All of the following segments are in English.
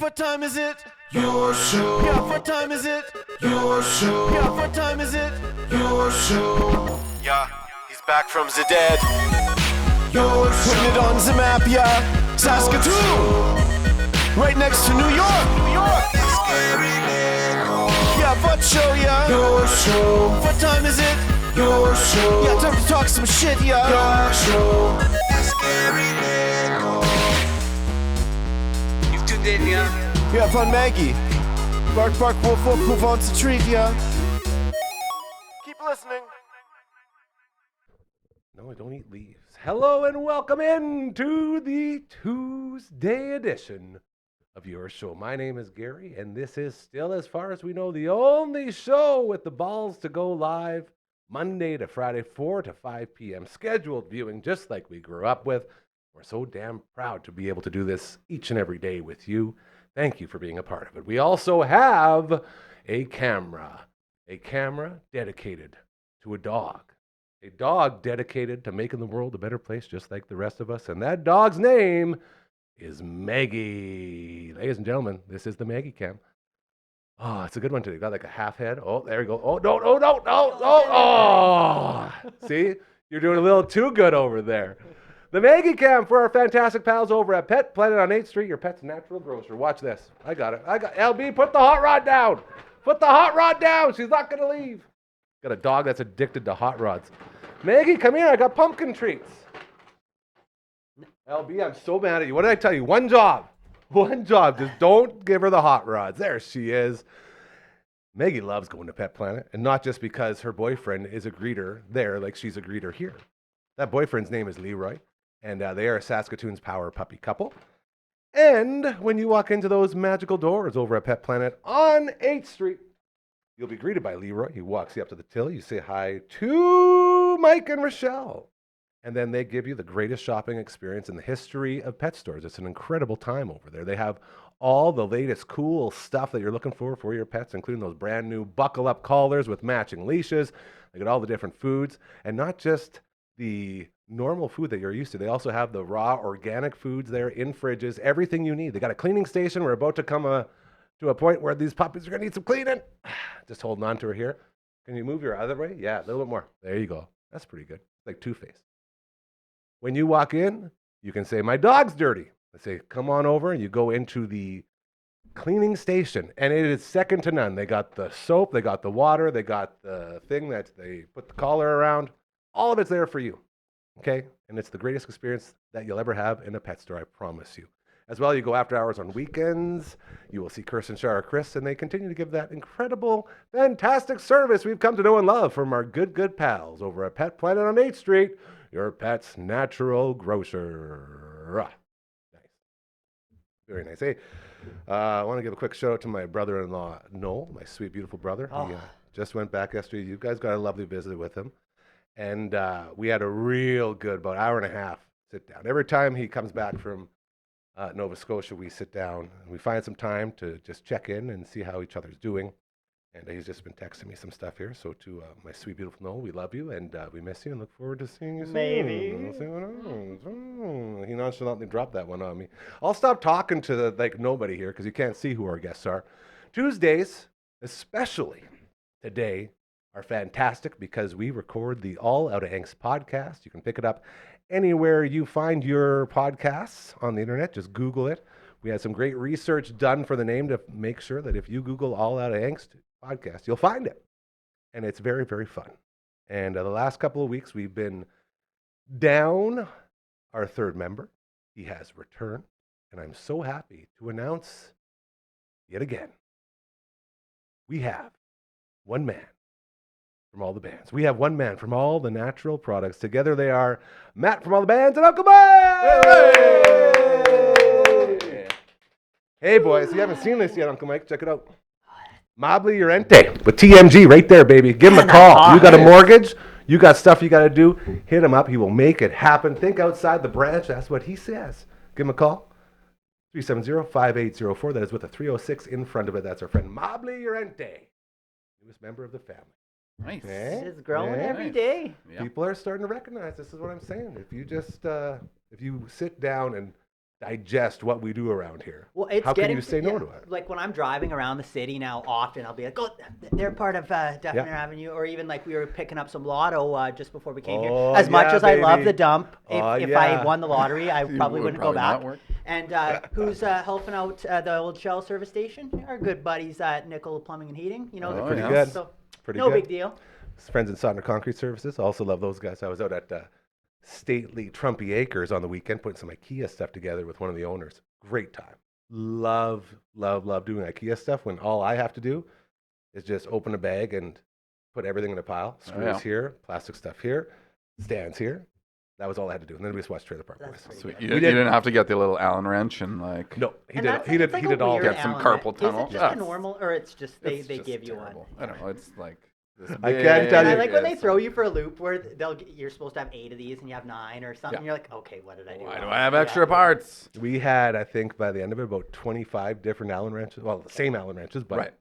What time is it? Your show. Yeah, what time is it? Your show. Yeah, what time is it? Your show. Yeah, he's back from the dead. Your Putting it show. on the map, yeah. Saskatoon, right next to New York. New York. Scary Nickel. Yeah, what show, yeah. Your show. What time is it? Your show. Yeah, time to talk some shit, yeah. Your show. Scary Nickel. You've tuned in, yeah? Yeah, fun Maggie. Bark, bark, wolf, wolf, who wants a treat, yeah. Keep listening. No, I don't eat leaves. Hello and welcome in to the Tuesday edition of your show. My name is Gary, and this is still, as far as we know, the only show with the balls to go live Monday to Friday, 4 to 5 p.m. Scheduled viewing, just like we grew up with. We're so damn proud to be able to do this each and every day with you. Thank you for being a part of it. We also have a camera dedicated to a dog dedicated to making the world a better place, just like the rest of us. And that dog's name is Maggie. Ladies and gentlemen, this is the Maggie cam. Oh, it's a good one today. Got like a half head. Oh, there we go. Oh, no. Oh. See, you're doing a little too good over there. The Maggie cam for our fantastic pals over at Pet Planet on 8th Street, your pet's natural grocer. Watch this. I got it. LB, put the hot rod down. Put the hot rod down. She's not going to leave. Got a dog that's addicted to hot rods. Maggie, come here. I got pumpkin treats. LB, I'm so mad at you. What did I tell you? One job. Just don't give her the hot rods. There she is. Maggie loves going to Pet Planet, and not just because her boyfriend is a greeter there like she's a greeter here. That boyfriend's name is Leroy. And they are Saskatoon's power puppy couple. And when you walk into those magical doors over at Pet Planet on 8th Street, you'll be greeted by Leroy. He walks you up to the till. You say hi to Mike and Rochelle. And then they give you the greatest shopping experience in the history of pet stores. It's an incredible time over there. They have all the latest cool stuff that you're looking for your pets, including those brand new buckle-up collars with matching leashes. They got all the different foods. And not just the normal food that you're used to. They also have the raw organic foods there in fridges, everything you need. They got a cleaning station. We're about to come to a point where these puppies are going to need some cleaning. Just holding on to her here. Can you move your other way? Yeah, a little bit more. There you go. That's pretty good. Like Two-Face. When you walk in, you can say, my dog's dirty. I say, come on over, and you go into the cleaning station, and it is second to none. They got the soap, they got the water, they got the thing that they put the collar around. All of it's there for you. Okay, and it's the greatest experience that you'll ever have in a pet store, I promise you. As well, you go after hours on weekends. You will see Kirsten, Shar, or Chris, and they continue to give that incredible, fantastic service we've come to know and love from our good pals over at Pet Planet on 8th Street, your pet's natural grocer. Nice. Very nice. Hey, I want to give a quick shout out to my brother-in-law, Noel, my sweet, beautiful brother. He just went back yesterday. You guys got a lovely visit with him. And we had a real good, about an hour and a half, sit down. Every time he comes back from Nova Scotia, we sit down and we find some time to just check in and see how each other's doing. And he's just been texting me some stuff here. So to my sweet, beautiful Noel, we love you and we miss you and look forward to seeing you soon. Maybe. We'll see what happens. Oh, he nonchalantly dropped that one on me. I'll stop talking to nobody here because you can't see who our guests are. Tuesdays, especially today, are fantastic because we record the All Out of Angst podcast. You can pick it up anywhere you find your podcasts on the internet. Just Google it. We had some great research done for the name to make sure that if you Google All Out of Angst podcast, you'll find it. And it's very, very fun. And the last couple of weeks, we've been down our third member. He has returned. And I'm so happy to announce yet again, we have one man from all the bands. We have one man from all the natural products. Together they are Matt from all the bands and Uncle Mike! Hey boys, you haven't seen this yet, Uncle Mike. Check it out. Mobly Urente with TMG right there, baby. Give him a call. You got a mortgage? You got stuff you got to do? Hit him up. He will make it happen. Think outside the branch. That's what he says. Give him a call. 370-5804. That is with a 306 in front of it. That's our friend Mobly Urente, newest member of the family. Nice. Eh? It's growing Yeah. every day. Yeah. People are starting to recognize this is what I'm saying. If you just if you sit down and digest what we do around here. Well, it's How can getting you say no to it? Like when I'm driving around the city now, often I'll be like, "Oh, they're part of Dufferin Yeah. Avenue," or even like we were picking up some lotto just before we came Oh, here. As much yeah, as I love baby. the dump, if, Oh, if yeah. I won the lottery, I probably would wouldn't go probably not back. work. And who's helping out the old Shell service station? Our good buddies at Nickel Plumbing and Heating. You know, Oh, the Pretty yeah. good. So Pretty no good. big deal. Friends in Sodner Concrete Services. Also love those guys. I was out at stately Trumpy Acres on the weekend putting some IKEA stuff together with one of the owners. Great time. Love doing IKEA stuff when all I have to do is just open a bag and put everything in a pile. Screws yeah. here, plastic stuff here, stands here. That was all I had to do. And then we just watched Trailer Park That's Boys. pretty So you, good. you didn't have to get the little Allen wrench and like. No, he And did. that's- He did. it's like He a did all. weird Get some element. carpal Is tunnel. it just Yeah. a normal, or it's just they It's just give you terrible. one? I don't know. It's like. This I can't tell And I you- like when they it's throw like, you for a loop where you're supposed to have 8 of these and you have 9 or something. Yeah. You're like, okay, what did I do? Why wrong? do I have Yeah, extra yeah. parts? We had, I think, by the end of it, about 25 different Allen wrenches. Well, the same Allen wrenches, but Right.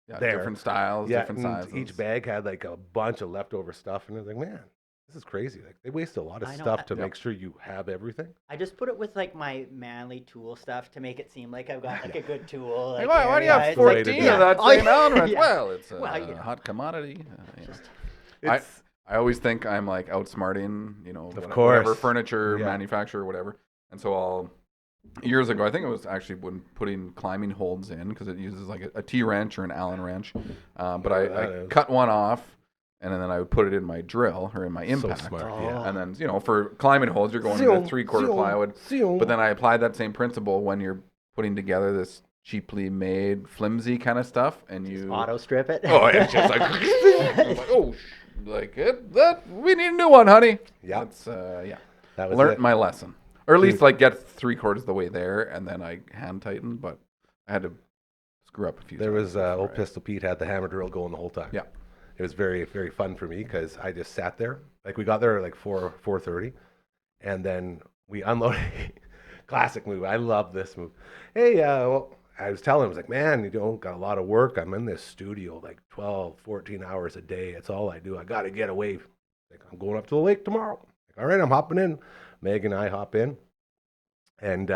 Yeah, there. different styles, yeah, different and sizes. each bag had like a bunch of leftover stuff, and I was like, man, this is crazy. Like they waste a lot of I know. stuff to Yeah. make sure you have everything. I just put it with like my manly tool stuff to make it seem like I've got like a good tool. Like, Hey, why do you have it's like- 14 yeah. of that Oh, same Allen wrench? yeah. Well, it's a Well, you know. hot commodity. You know. Just- I always think I'm like outsmarting, Of whatever course. furniture Yeah. manufacturer, whatever. And so years ago, I think it was actually when putting climbing holds in because it uses like a T wrench or an Allen wrench. But that I is. cut one off and then I would put it in my drill or in my So impact. smart. Oh. Yeah. And then, for climbing holds, you're going into 3/4 plywood. But then I applied that same principle when you're putting together this cheaply made, flimsy kind of stuff, and you auto strip it. Oh, it's just like, that we need a new one, honey. Yeah. That's yeah. That was Learned it. my lesson, or at least Dude. like get 3/4 of the way there, and then I hand tightened, but I had to screw up a few. There times was before old I- Pistol Pete had the hammer drill going the whole time. Yeah. It was very, very fun for me because I just sat there. Like we got there at like 4:30, and then we unloaded. Classic move. I love this move. Hey, well, I was telling him, I was like, man, you don't got a lot of work. I'm in this studio like 12, 14 hours a day. It's all I do. I got to get away. Like I'm going up to the lake tomorrow. Like, all right, I'm hopping in. Meg and I hop in, and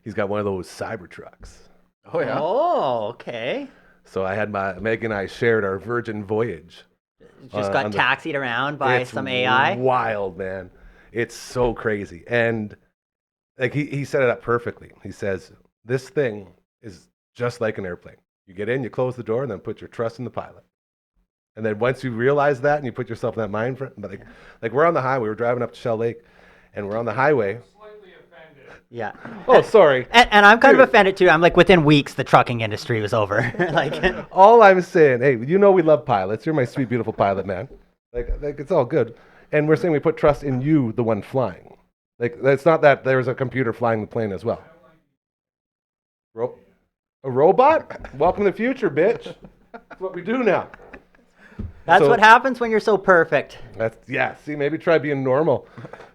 he's got one of those cyber trucks. Oh yeah. Oh, okay. So I had Meg and I shared our Virgin Voyage. Just on got the- taxied around by It's some AI. Wild, man. It's so crazy. And like he set it up perfectly. He says, this thing is just like an airplane. You get in, you close the door, and then put your trust in the pilot. And then once you realize that and you put yourself in that mind frame, like we're on the highway, we're driving up to Shell Lake, and we're on the highway. Yeah. Oh, sorry. And I'm kind of offended too. I'm like, within weeks, the trucking industry was over. Like, All I'm saying, hey, we love pilots. You're my sweet, beautiful pilot, man. Like it's all good. And we're saying we put trust in you, the one flying. Like it's not that there's a computer flying the plane as well. A robot? Welcome to the future, bitch. That's what we do now. that's So- what happens when you're so perfect. See, maybe try being normal.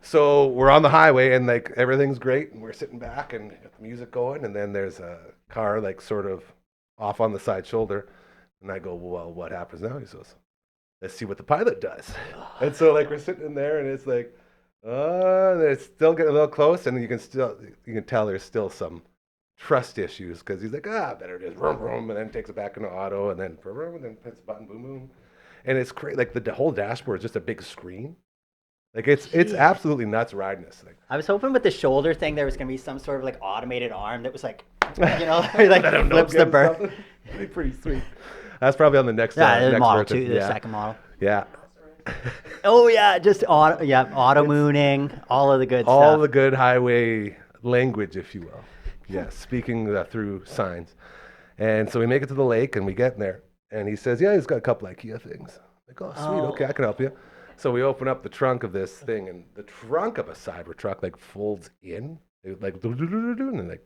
So we're on the highway and like everything's great and we're sitting back and got the music going and then there's a car like sort of off on the side shoulder and I go, well, what happens now? He says, let's see what the pilot does. And so like we're sitting in there and it's like, it's still getting a little close and you can tell there's still some trust issues because he's like, better just vroom, vroom, and then takes it back into auto and then vroom, vroom, and then hits the button, boom, boom. And it's crazy. Like the whole dashboard is just a big screen. Like it's absolutely nuts riding this thing. I was hoping with the shoulder thing there was gonna be some sort of like automated arm that was like, like Let 'em know flips the again, bird. something. It'd be pretty sweet. That's probably on the next. Yeah, the next model version. too, the Yeah. second model. Yeah. Oh yeah, just auto mooning, all of the good All stuff. the good highway language, if you will. Yes, speaking through signs. And so we make it to the lake and we get in there. And he says, yeah, he's got a couple IKEA things. Like, oh, sweet. Oh. Okay, I can help you. So we open up the trunk of this thing, and the trunk of a cyber truck like folds in, like, and like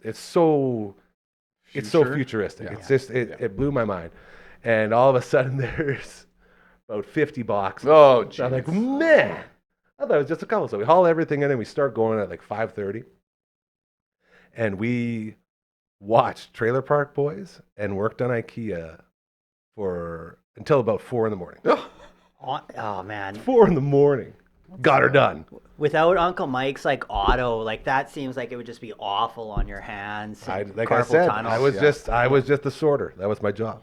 it's so Future? futuristic. Yeah. It's just it blew my mind. And all of a sudden, there's about 50 boxes. Oh, So I'm like, jeez. man, I thought it was just a couple. So we haul everything in, and we start going at like 5:30, and we watched Trailer Park Boys and worked on IKEA until about 4 in the morning. Oh man, 4 in the morning. got her done. Without Uncle Mike's like auto, like that seems like it would just be awful on your hands. and Like I carpal said, tunnel. I was just the sorter. That was my job.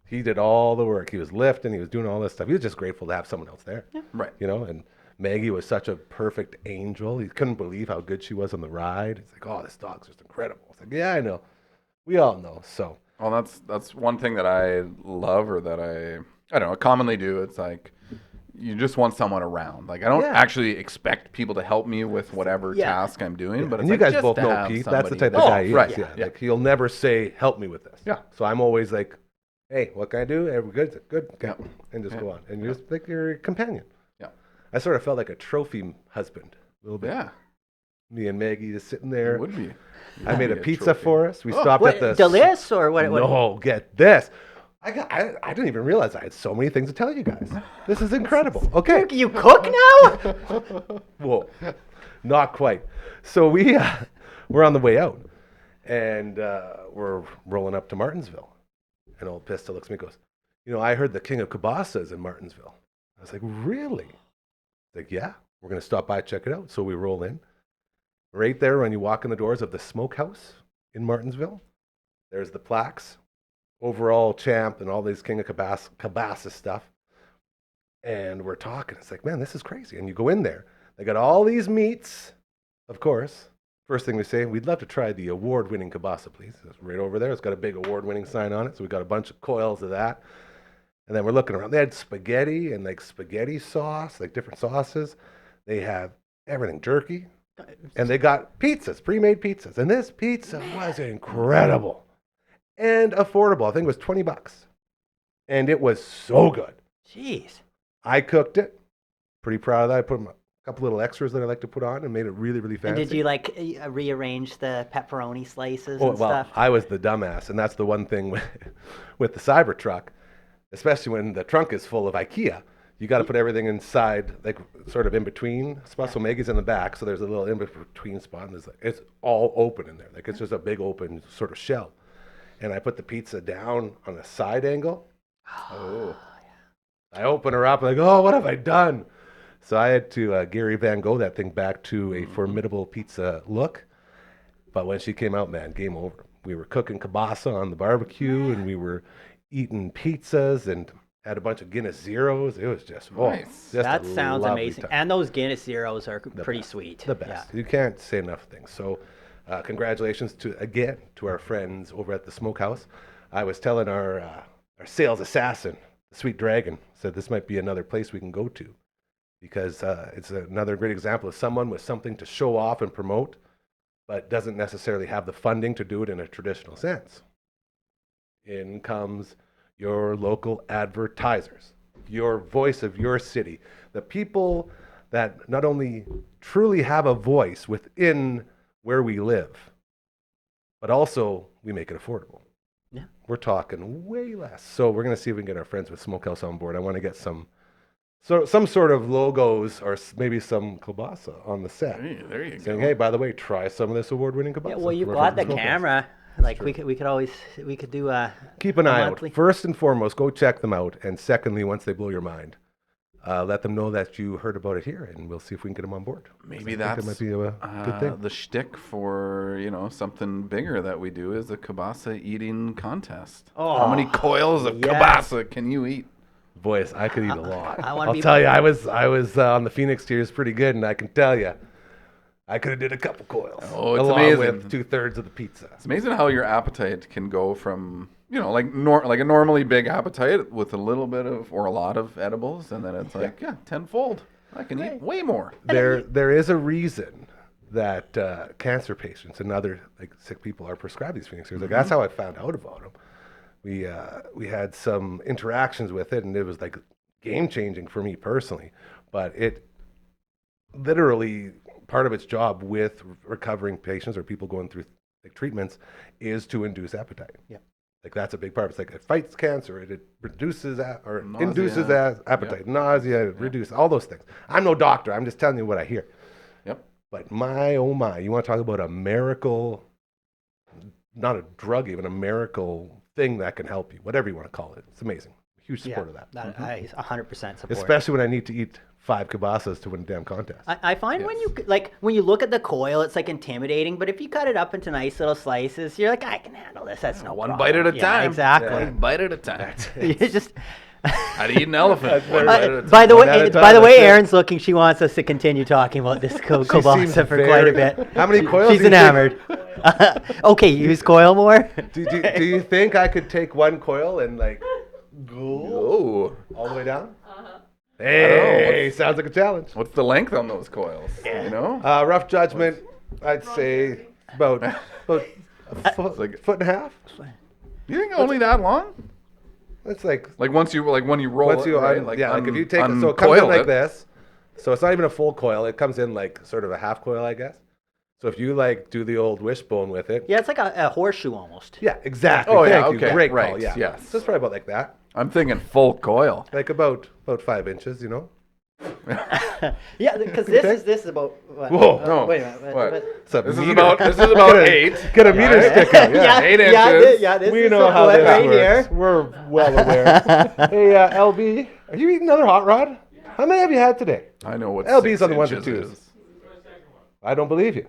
He did all the work. He was lifting. He was doing all this stuff. He was just grateful to have someone else there. Right. You know, and Maggie was such a perfect angel. He couldn't believe how good she was on the ride. He's like, oh, this dog's just incredible. It's like, yeah, I know. We all know. So. Well, that's one thing that I love, or that I don't know, commonly do. It's like you just want someone around. Like I don't actually expect people to help me with whatever task I'm doing, but it's and you like guys just both to know have Keith. That's the type somebody. of guy he right. is. Yeah. Like he'll never say, "Help me with this." Yeah. So I'm always like, "Hey, what can I do? Every good, good, okay," Yeah. and just go on. And you're just like your companion. Yeah. I sort of felt like a trophy husband a little bit. Yeah. Me and Maggie just sitting there. It would be. I made a be a pizza trophy. for us. We stopped What, at the Delice or what? No, get this. I didn't even realize I had so many things to tell you guys. This is incredible. Okay. You cook now? Whoa, not quite. So we're on the way out, and we're rolling up to Martinsville. And old Pista looks at me and goes, "You know, I heard the King of Kielbasa is in Martinsville." I was like, "Really?" He's like, "Yeah, we're going to stop by, check it out." So we roll in. Right there, when you walk in the doors of the smokehouse in Martinsville, there's the plaques, overall champ, and all these King of Kielbasa stuff. And we're talking. It's like, man, this is crazy. And you go in there. They got all these meats, of course. First thing we say, we'd love to try the award-winning kielbasa, please. It's right over there. It's got a big award-winning sign on it. So we got a bunch of coils of that. And then we're looking around. They had spaghetti and like spaghetti sauce, like different sauces. They have everything, jerky. And they got pizzas, pre-made pizzas. And this pizza was incredible and affordable. I think it was $20. And it was so good. Jeez. I cooked it. Pretty proud of that. I put a couple little extras that I like to put on and made it really, really fancy. And did you like rearrange the pepperoni slices Oh, and well, stuff? I was the dumbass. And that's the one thing with the Cybertruck, especially when the trunk is full of IKEA. You got to put everything inside, like sort of in between spots. So Maggie's in the back, so there's a little in between spot, and it's all open in there. Like it's just a big open sort of shell. And I put the pizza down on a side angle. Oh. I open her up, and I go, oh, what have I done? So I had to Gary Van Gogh that thing back to a formidable pizza look. But when she came out, man, game over. We were cooking kielbasa on the barbecue, and we were eating pizzas and had a bunch of Guinness Zeros. It was just, Nice. just That a sounds lovely amazing. time. And those Guinness Zeros are The pretty best. sweet. The best. You can't say enough things. So congratulations to our friends over at the Smokehouse. I was telling our sales assassin, the Sweet Dragon, said this might be another place we can go to because it's another great example of someone with something to show off and promote, but doesn't necessarily have the funding to do it in a traditional sense. In comes your local advertisers, your voice of your city, the people that not only truly have a voice within where we live, but also we make it affordable. Yeah. We're talking way less. So we're going to see if we can get our friends with Smokehouse on board. I want to get some sort of logos or maybe some kielbasa on the set. Hey, there you Saying, go. hey, by the way, try some of this award-winning kielbasa. Yeah, well, you've from got the Smokehouse. camera. Like we could always do a Keep an eye monthly. out. First and foremost, go check them out. And secondly, once they blow your mind, let them know that you heard about it here, and we'll see if we can get them on board. Maybe I think that's it might be a good thing. the shtick for something bigger that we do is a kielbasa eating contest. How many coils of yes. kielbasa can you eat? Boys, I could eat a lot. I wanna I'll be- tell you, I was on the Phoenix tiers pretty good, and I can tell you, I could have did a couple coils. Oh, it's along amazing. with 2/3 of the pizza. It's amazing how your appetite can go from like a normally big appetite with a little bit of or a lot of edibles, and then it's like tenfold. I can eat way more. There is a reason that cancer patients and other like sick people are prescribed these Phoenix tiers. Like that's how I found out about them. We had some interactions with it, and it was like game changing for me personally. But it literally part of its job with recovering patients or people going through like treatments is to induce appetite. Yeah. Like that's a big part. It's like it fights cancer. It reduces or Nausea. induces appetite, nausea, it reduces all those things. I'm no doctor. I'm just telling you what I hear. Yep. But my oh my, you want to talk about a miracle? Not a drug, even a miracle thing that can help you. Whatever you want to call it. It's amazing. Huge support of that. I 100% support. Especially when I need to eat 5 kibasas to win a damn contest. I find when you look at the coil, it's like intimidating. But if you cut it up into nice little slices, you're like, I can handle this. That's no One problem. bite at a Yeah, time. exactly. One bite at a time. You just. How to eat an elephant. One bite at a time. By the One at a way, time, by the way, that's it. Erin's looking. She wants us to continue talking about this Seems kielbasa for quite a very- bit. How many coils She's do you think- enamored. Okay, use coil more. Do you think I could take one coil and like go Oh. all the way down? Hey, sounds like a challenge. What's the length on those coils? You know? Rough judgment, I'd say about a foot and a half. You think only that long? It's like Like when you roll once it, you right? like if you take it, so it comes in uncoil like it. this. So it's not even a full coil. It comes in like sort of a half coil, I guess. So if you like do the old wishbone with it. Yeah, it's like a horseshoe almost. Yeah, exactly. Oh, yeah, Thank you. okay, Great right, call. Yeah. yes. So it's probably about like that. I'm thinking full coil. Like about 5 inches, you know. Yeah, because this is about. What? Whoa. No. Wait a minute. What? It's a This is meter. about 8. Get a meter stick out. Yeah. 8 Yeah, inches. this We is know a how foot this right works. here. We're well aware. Hey, LB, are you eating another hot rod? How many have you had today? I know what LB's 6 on the ones and inches twos. is. I don't believe you.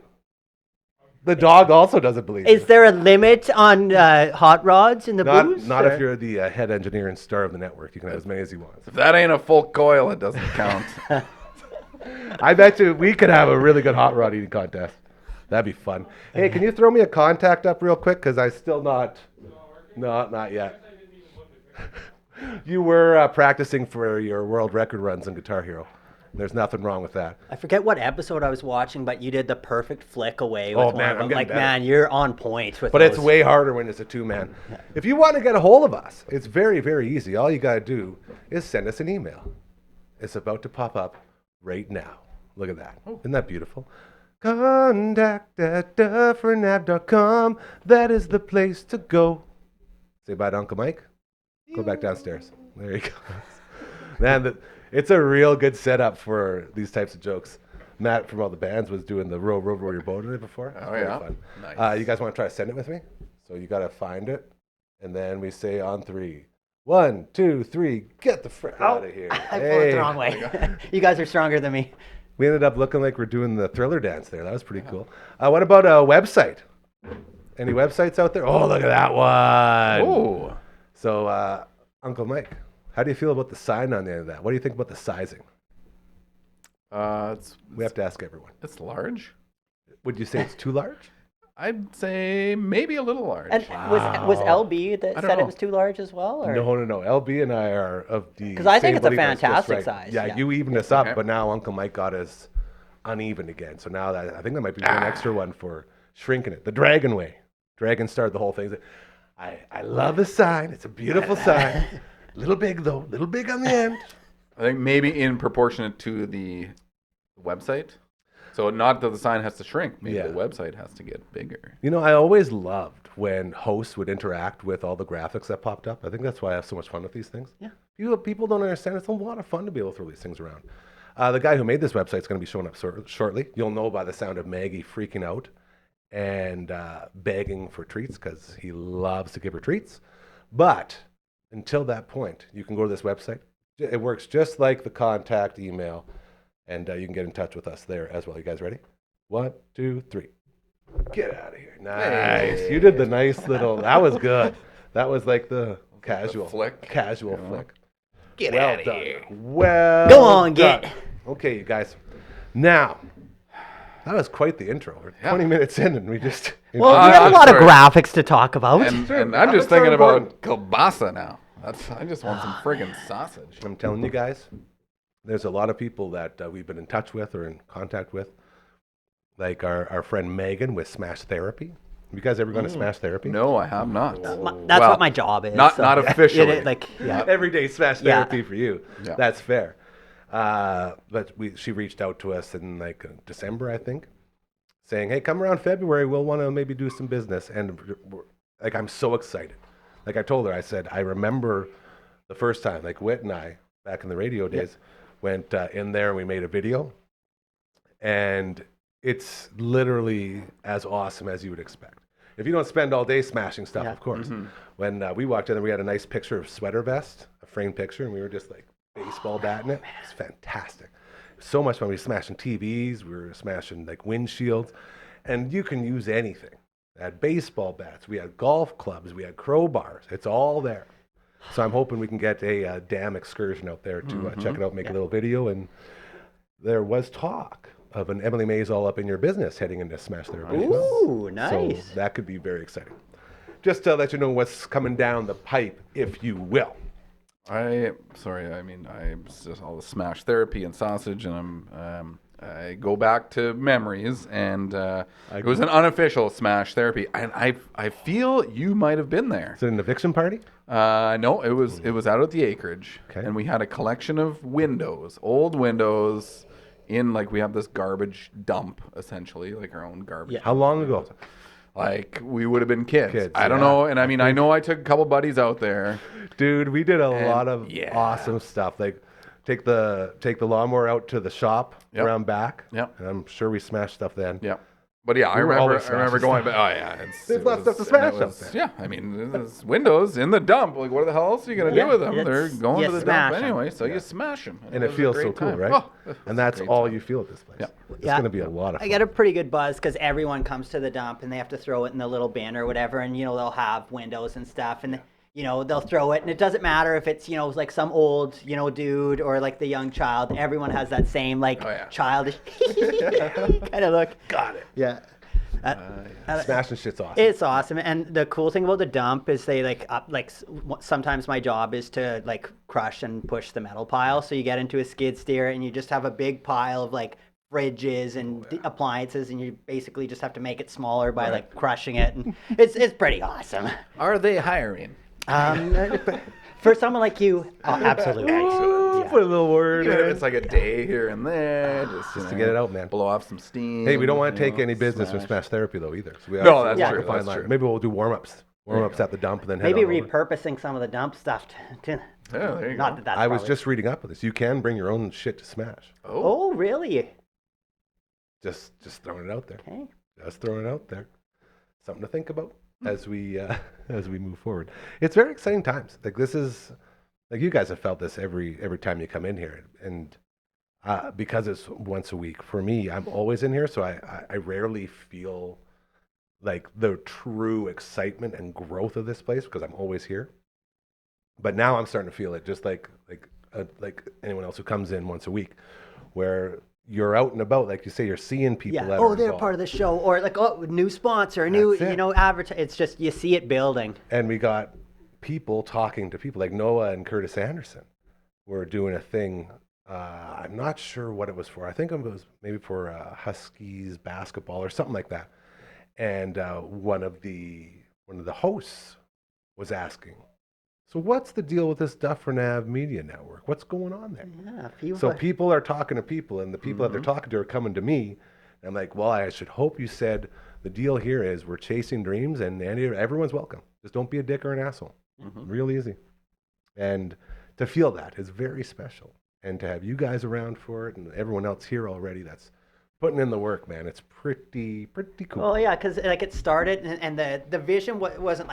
The dog also doesn't believe Is you. there a limit on hot rods in the booth? Not or- if you're the head engineer and star of the network. You can have as many as you want. If that ain't a full coil, it doesn't count. I bet you we could have a really good hot rod eating contest. That'd be fun. Hey, can you throw me a contact up real quick? Because I still not yet. You were practicing for your world record runs in Guitar Hero. There's nothing wrong with that. I forget what episode I was watching, but you did the perfect flick away with Oh, one man, of them. I'm getting Like, better. man, you're on point with But those. it's way harder when it's a 2-man. If you want to get a hold of us, it's very, very easy. All you got to do is send us an email. It's about to pop up right now. Look at that. Isn't that beautiful? Contact at dufferinave.com. That is the place to go. Say bye to Uncle Mike. Go back downstairs. There you go. Man, it's a real good setup for these types of jokes. Matt from all the bands was doing the row your boat in it before. It's very yeah? fun. Nice. You guys want to try to send it with me? So you got to find it, and then we say on 3. 1, 2, 3. Get the frick out of here. I pulled it the wrong way. You guys are stronger than me. We ended up looking like we're doing the Thriller dance there. That was pretty cool. What about a website? Any websites out there? Oh, look at that one. Oh. So, Uncle Mike, how do you feel about the sign on the end of that? What do you think about the sizing? We have to ask everyone. It's large. Would you say it's too large? I'd say maybe a little large. And was LB that don't said know. it was too large as well? Or? No. LB and I are of the 'Cause I think same it's a belief that's just fantastic right. size, Yeah, yeah. you evened us up, Okay. but now Uncle Mike got us uneven again. So now I think that might be an extra one for shrinking it. The Dragon way. Dragon started the whole thing. I love the sign. It's a beautiful sign. Little big though. Little big on the end. I think maybe in proportionate to the website. So not that the sign has to shrink. Maybe Yeah. the website has to get bigger. You know, I always loved when hosts would interact with all the graphics that popped up. I think that's why I have so much fun with these things. Yeah. People don't understand. It's a lot of fun to be able to throw these things around. The guy who made this website is going to be showing up shortly. You'll know by the sound of Maggie freaking out and begging for treats because he loves to give her treats. But until that point, you can go to this website. It works just like the contact email, and you can get in touch with us there as well. You guys ready? 1, 2, 3. Get out of here. Nice. Hey. You did the nice little, that was good. That was like the casual flick, Casual you know. flick. Get Well out of done. here. Well Go on, done. get. Okay, you guys. Now, that was quite the intro. We're 20 minutes in and we just... Well, I- we have a I'm lot of sorry. graphics to talk about. And I'm just thinking about kielbasa now. I just want some friggin' sausage. I'm telling you guys, there's a lot of people that we've been in touch with or in contact with, like our friend Megan with Smash Therapy. Have you guys ever gone to Smash Therapy? No, I have not. That's Well, what my job is. not so- officially. Yeah. Every day Smash Yeah. Therapy for you. Yeah. That's fair. But she reached out to us in like December, I think, saying, hey, come around February. We'll want to maybe do some business. And like, I'm so excited. Like I told her, I said, I remember the first time, like Whit and I, back in the radio days, went in there and we made a video. And it's literally as awesome as you would expect. If you don't spend all day smashing stuff, Yeah. of course. When we walked in there, we had a nice picture of Sweater Vest, a framed picture, and we were just like baseball batting it. It's fantastic. so much fun. We were smashing TVs, we were smashing like windshields, and you can use anything. We had baseball bats, we had golf clubs, we had crowbars. It's all there. So I'm hoping we can get a dam excursion out there to check it out, make a little video. And there was talk of an Emily Mays All Up in Your Business heading into Smash Therapy. Ooh, nice. So that could be very exciting. Just to let you know what's coming down the pipe, if you will. I just all the smash therapy and sausage, and I go back to memories, and it was an unofficial smash therapy, and I feel you might have been there. Is it an eviction party? No, it was out at the acreage, and we had a collection of windows, old windows, in like we have this garbage dump essentially, like our own garbage. How long ago? Like we would have been kids. I don't know, and I mean I know I took a couple buddies out there. Dude, we did a lot of awesome stuff. Like take the lawnmower out to the shop around back. Yep. And I'm sure we smashed stuff then. Yeah. But yeah, I remember going, but There's lots of stuff to smash out there. Yeah, I mean, there's windows in the dump. Like, what the hell else are you going to do with them? They're going to the dump anyway, so you smash them. And it feels so cool, right? And that's all you feel at this place. Yeah. It's going to be a lot of fun. I get a pretty good buzz because everyone comes to the dump and they have to throw it in the little bin or whatever, and they'll have windows and stuff, and they'll throw it, and it doesn't matter if it's like some old dude or like the young child. Everyone has that same childish kind of look. Got it. Yeah. Smashing shit's awesome. It's awesome, and the cool thing about the dump is they sometimes my job is to crush and push the metal pile. So you get into a skid steer and you just have a big pile of fridges and appliances, and you basically just have to make it smaller by crushing it, and it's pretty awesome. Are they hiring? For someone like you, absolutely. Put a little word Even in. if it's like a day here and there, just to get it out, man. Blow off some steam. Hey, we don't want to take any business from Smash Therapy though either. So we No, that's walk true, a fine that's line. true. Maybe we'll do warm-ups at the dump, and then Maybe head on over. repurposing some of the dump stuff to Yeah, there you not go. that that's I was probably- just reading up with this. You can bring your own shit to Smash. Oh, really? Just throwing it out there. Okay. Just throwing it out there. Something to think about as we move forward. It's very exciting times. This is you guys have felt this every time you come in here, and because it's once a week. For me, I'm always in here, so I rarely feel the true excitement and growth of this place because I'm always here. But now I'm starting to feel it, just like anyone else who comes in once a week, where you're out and about, like you say, you're seeing people. Yeah. That They're part of the show, or new sponsor, new advertise. It's just you see it building. And we got people talking to people like Noah and Curtis Anderson. Were doing a thing. I'm not sure what it was for. I think it was maybe for Huskies basketball or something like that. And one of the hosts was asking, "So what's the deal with this Dufferin Ave Media Network? What's going on there?" Yeah. So people are talking to people, and the people that they're talking to are coming to me. And I'm like, well, I should hope you said the deal here is we're chasing dreams, and everyone's welcome. Just don't be a dick or an asshole. Real easy. And to feel that is very special. And to have you guys around for it, and everyone else here already that's putting in the work, man, it's pretty cool. Well, yeah, because it started, and the vision wasn't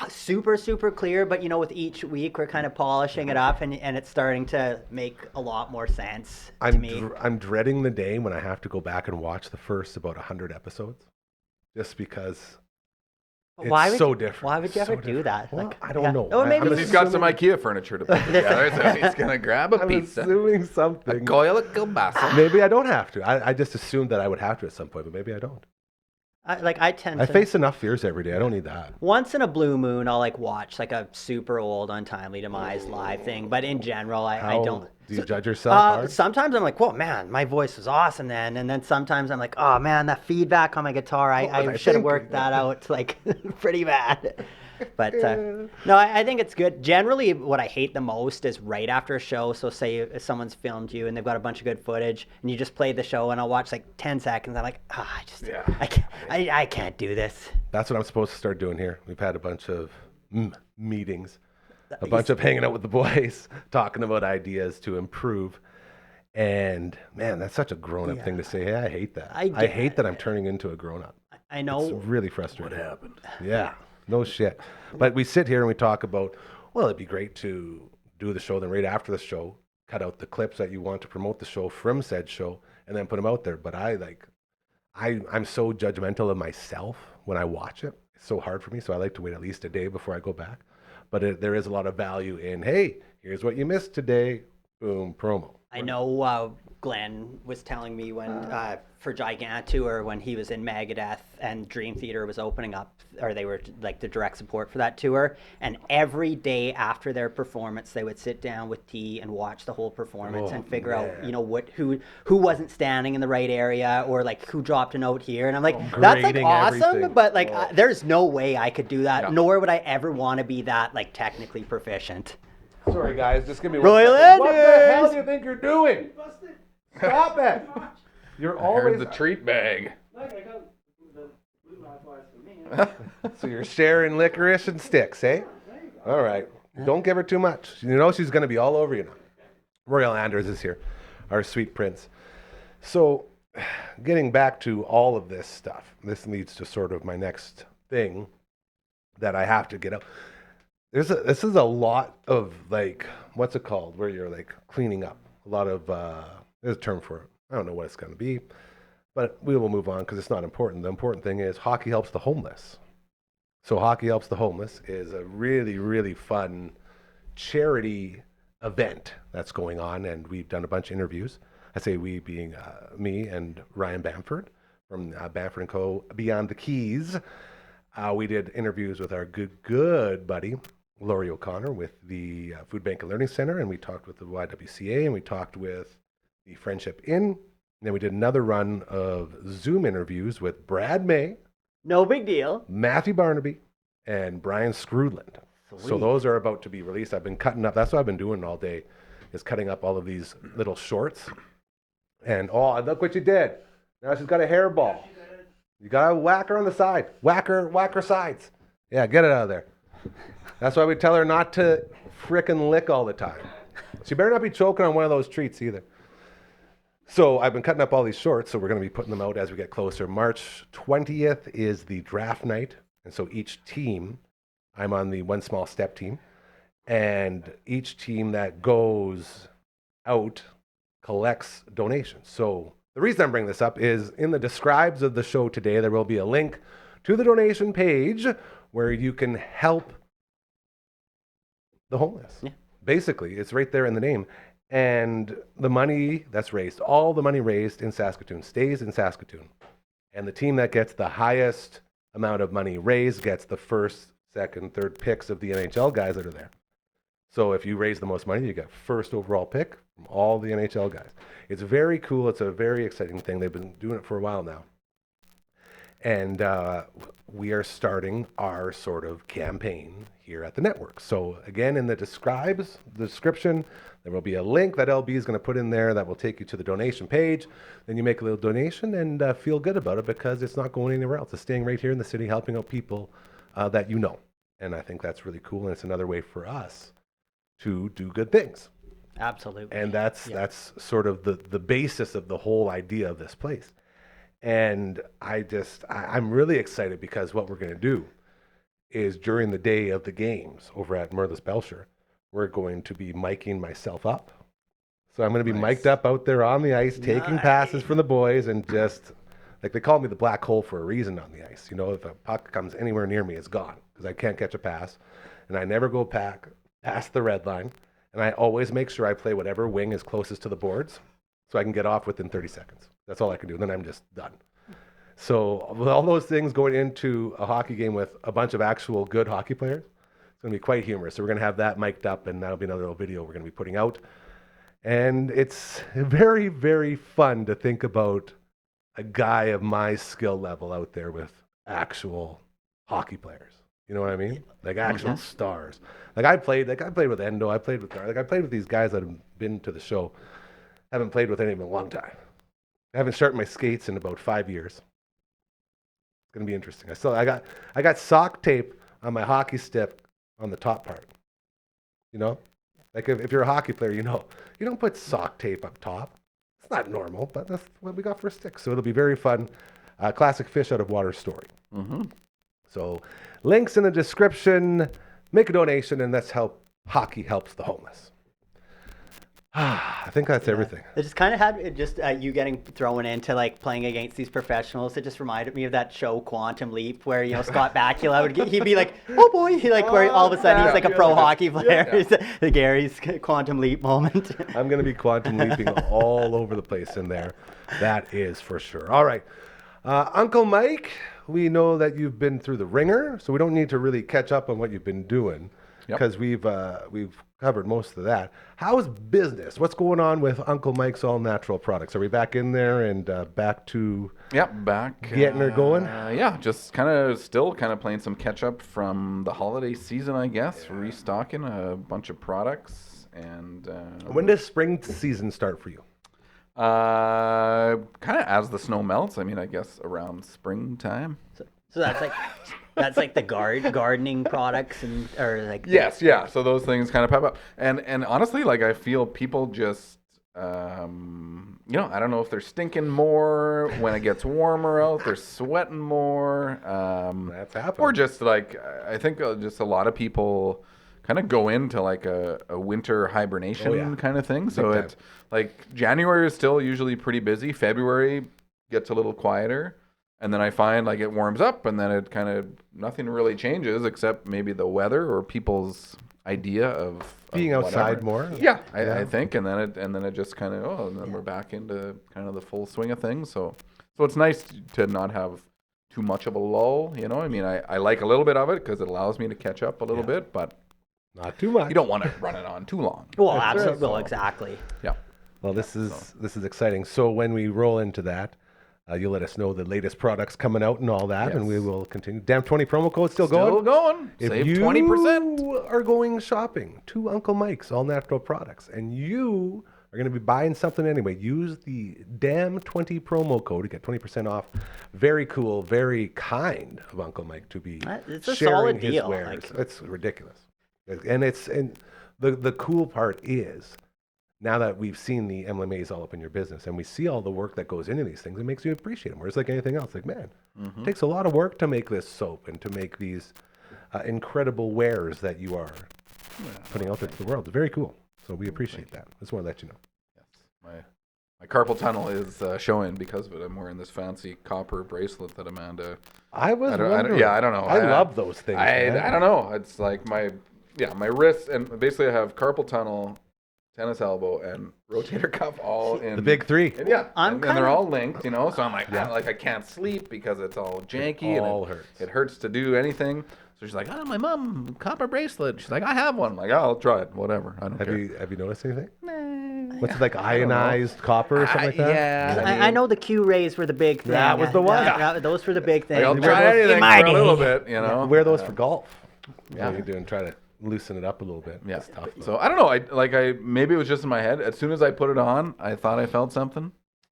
super clear, but with each week we're kind of polishing it up, and it's starting to make a lot more sense to me. I'm dreading the day when I have to go back and watch the first about 100 episodes, just because it's so different. Why would you ever do different. that? Well, I don't know. Oh, maybe He's got some IKEA furniture to put together, so he's gonna grab a I'm pizza. assuming A something. coil of kielbasa. Maybe I don't have to. I just assumed that I would have to at some point, but maybe I don't. I tend I to face enough fears every day. I don't need that. once in a blue moon I'll watch a super old untimely demise live thing, but in general I How don't. do you judge yourself hard? Sometimes I'm like, whoa, man, my voice was awesome then. And then sometimes I'm like, oh, man, that feedback on my guitar, I should have worked that out pretty bad. But no, I think it's good. Generally, what I hate the most is right after a show. So say if someone's filmed you and they've got a bunch of good footage and you just played the show and I'll watch 10 seconds. I'm like, I can't do this. That's what I'm supposed to start doing here. We've had a bunch of meetings. A bunch of hanging out with the boys, talking about ideas to improve. And man, that's such a grown-up thing to say. Hey, I hate that. I hate that I'm turning into a grown-up. I know. It's really frustrating. What happened? Yeah, no shit. But we sit here and we talk about, well, it'd be great to do the show. Then right after the show, cut out the clips that you want to promote the show from said show and then put them out there. But I'm so judgmental of myself when I watch it. It's so hard for me. So I like to wait at least a day before I go back. But there is a lot of value in, hey, here's what you missed today. Boom, promo. I know Glenn was telling me when for Gigantour, when he was in Megadeth and Dream Theater was opening up, or they were like the direct support for that tour, and every day after their performance they would sit down with tea and watch the whole performance and figure out, you know, who wasn't standing in the right area, or like who dropped a note here. And I'm like, that's like grading awesome, everything. but like there's no way I could do that, nor would I ever want to be that like technically proficient. Sorry, guys. Just give me Royal 1 second. What the Anders! hell do you think you're doing? Stop it! You're I heard always the treat bag. So you're sharing licorice and sticks, eh? All right. Don't give her too much. You know she's going to be all over you now. Royal Anders is here, our sweet prince. So, getting back to all of this stuff, this leads to sort of my next thing that I have to get up. This is a lot of like, what's it called? Where you're like cleaning up. A lot of, there's a term for it. I don't know what it's going to be, but we will move on because it's not important. The important thing is Hockey Helps the Homeless. So Hockey Helps the Homeless is a really, really fun charity event that's going on, and we've done a bunch of interviews. I say we being me and Ryan Bamford from Bamford & Co. Beyond the Keys. We did interviews with our good buddy, Laurie O'Connor, with the Food Bank and Learning Center, and we talked with the YWCA, and we talked with the Friendship Inn. And then we did another run of Zoom interviews with Brad May, No big deal. Matthew Barnaby, and Brian Scrudland. So those are about to be released. I've been cutting up. That's what I've been doing all day, is cutting up all of these little shorts. And look what you did. Now she's got a hairball. You gotta whack her on the side. Whack her sides. Yeah, get it out of there. That's why we tell her not to frickin' lick all the time. She better not be choking on one of those treats either. So I've been cutting up all these shorts, so we're going to be putting them out as we get closer. March 20th is the draft night, and so each team, I'm on the One Small Step team, and each team that goes out collects donations. So the reason I'm bringing this up is in the describes of the show today, there will be a link to the donation page where you can help the homeless. Yeah. Basically, it's right there in the name. And the money that's raised, all the money raised in Saskatoon stays in Saskatoon. And the team that gets the highest amount of money raised gets the first, second, third picks of the NHL guys that are there. So if you raise the most money, you get first overall pick from all the NHL guys. It's very cool. It's a very exciting thing. They've been doing it for a while now. And we are starting our sort of campaign here at the network. So again, in the description, there will be a link that LB is going to put in there that will take you to the donation page. Then you make a little donation and feel good about it because it's not going anywhere else. It's staying right here in the city, helping out people that you know. And I think that's really cool. And it's another way for us to do good things. Absolutely. And that's sort of the basis of the whole idea of this place. And I'm really excited because what we're going to do is during the day of the games over at Merlis Belcher, we're going to be miking myself up. So I'm going to be mic'd up out there on the ice, taking passes from the boys, and just, like they call me the black hole for a reason on the ice. You know, if a puck comes anywhere near me, it's gone because I can't catch a pass. And I never go past the red line. And I always make sure I play whatever wing is closest to the boards so I can get off within 30 seconds. That's all I can do. And then I'm just done. So with all those things going into a hockey game with a bunch of actual good hockey players, it's going to be quite humorous. So we're going to have that mic'd up, and that'll be another little video we're going to be putting out. And it's very, very fun to think about a guy of my skill level out there with actual hockey players. You know what I mean? Like actual stars. Like I played with Endo. I played with these guys that have been to the show. Haven't played with any of them in a long time. I haven't sharpened my skates in about 5 years. It's gonna be interesting. I got sock tape on my hockey stick on the top part. You know, like if you're a hockey player, you know, you don't put sock tape up top. It's not normal, but that's what we got for a stick. So it'll be very fun. Classic fish out of water story. Mm-hmm. So links in the description. Make a donation, and let's help Hockey Helps the Homeless. I think that's everything. It just kind of had it just you getting thrown into like playing against these professionals. It just reminded me of that show Quantum Leap, where Scott Bakula he'd be like, "Oh boy," where all of a sudden he's like a pro hockey player. The Gary's Quantum Leap moment. I'm going to be quantum leaping all over the place in there. That is for sure. All right. Uncle Mike, we know that you've been through the ringer, so we don't need to really catch up on what you've been doing because we've covered most of that. How's business? What's going on with Uncle Mike's All Natural Products? Are we back in there and back to back getting her going? Just still playing some catch up from the holiday season, I guess. Restocking a bunch of products. And when does spring season start for you? Kind of as the snow melts. I mean, I guess around springtime. So that's like the gardening products Yes. So those things kind of pop up, and honestly, like I feel people just, I don't know if they're stinking more when it gets warmer out. They're sweating more. That's happening. Or just like I think just a lot of people kind of go into like a winter hibernation kind of thing. So it like January is still usually pretty busy. February gets a little quieter. And then I find like it warms up and then it kind of nothing really changes except maybe the weather or people's idea of being outside more. I think. And then it just kind of, and then we're back into kind of the full swing of things. So it's nice to not have too much of a lull, I mean, I like a little bit of it because it allows me to catch up a little bit, but not too much. You don't want to run it on too long. Well, absolutely. Well, exactly. Yeah. Well, this is exciting. So when we roll into that, you'll let us know the latest products coming out and all that, and we will continue. Damn 20 promo code still going? Still going. If Save you 20%. are going shopping to Uncle Mike's All Natural Products, and you are going to be buying something anyway, use the Damn 20 promo code to get 20% off. Very cool, very kind of Uncle Mike to be it's a sharing solid his deal. wares. It's ridiculous. And the cool part is, now that we've seen the MLMAs all up in your business and we see all the work that goes into these things, it makes you appreciate them. Whereas like anything else, like, man, it takes a lot of work to make this soap and to make these incredible wares that you are putting out there to the world. It's very cool. So we appreciate that. Just want to let you know. Yes. My carpal tunnel is showing because of it. I'm wearing this fancy copper bracelet that Amanda... I don't know. I love those things, man. I don't know. It's like my wrist, and basically I have carpal tunnel, tennis elbow, and rotator cuff all in the big three. And and they're all linked, so I'm like, I can't sleep because it's all janky. It hurts to do anything. So she's like, my mom, copper bracelet. She's like, I have one. I'm like, I'll try it. Whatever. I don't care. Have you noticed anything? What's it like, ionized copper or something like that? Yeah. I know the Q rays were the big thing. That was the one. Those were the big thing. I'll try anything for a little bit, Wear those for golf. Yeah. You do and try to loosen it up a little bit. Yeah. It's tough. So I don't know. Maybe it was just in my head. As soon as I put it on, I thought I felt something.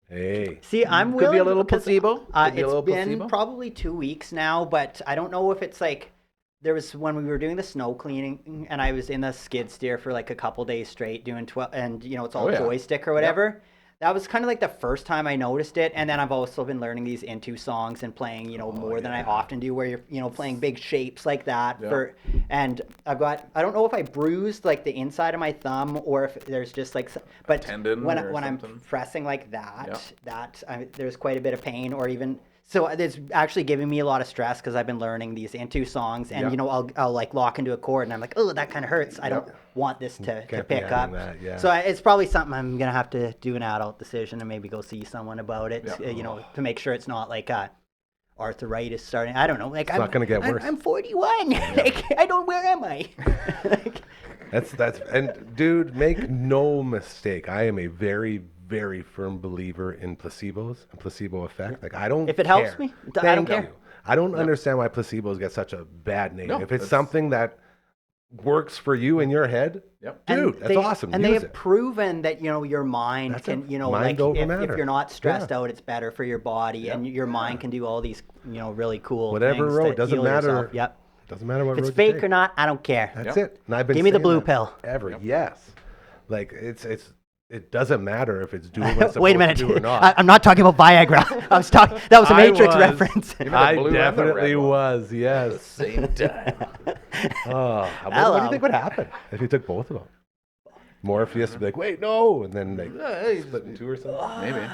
Hey. See, I'm Could willing. be a little placebo. It's been probably 2 weeks now, but I don't know if it's like there was when we were doing the snow cleaning and I was in the skid steer for like a couple days straight doing 12, and it's all joystick or whatever. Yep. That was kind of like the first time I noticed it, and then I've also been learning these into songs and playing, more than I often do, where you're, playing big shapes like that. And I've got, I don't know if I bruised like the inside of my thumb or if there's just like, but tendon when or I'm something. pressing like that, there's quite a bit of pain, or even. So it's actually giving me a lot of stress because I've been learning these into songs, and I'll like lock into a chord, and I'm like, oh, that kind of hurts. I don't want this to pick up. So it's probably something I'm gonna have to do an adult decision and maybe go see someone about it. To make sure it's not like arthritis starting. I don't know. Like it's not gonna get worse. I'm 41. Like I don't. Where am I? That's and dude, make no mistake. I am a very, very firm believer in placebos and placebo effect. Like I don't. If it helps me, I don't care. I don't understand why placebos get such a bad name. No, if it's something that works for you in your head, dude, that's awesome. And they have proven that your mind can, mind over matter. If you're not stressed out, it's better for your body, and your mind can do all these, really cool. Whatever things road to doesn't heal matter. yourself. Yep. Doesn't matter what if it's road fake you take. or not, I don't care. That's it. And I've been give me the saying blue that pill. Yes. Like it doesn't matter if it's doing what it's Wait a supposed minute. to do or not. I'm not talking about Viagra. I was talking. That was a Matrix reference. I definitely was. Yes. At the same time. What do you think would happen if you took both of them? Morpheus would be like, wait, no, and then like split in two or something. Maybe.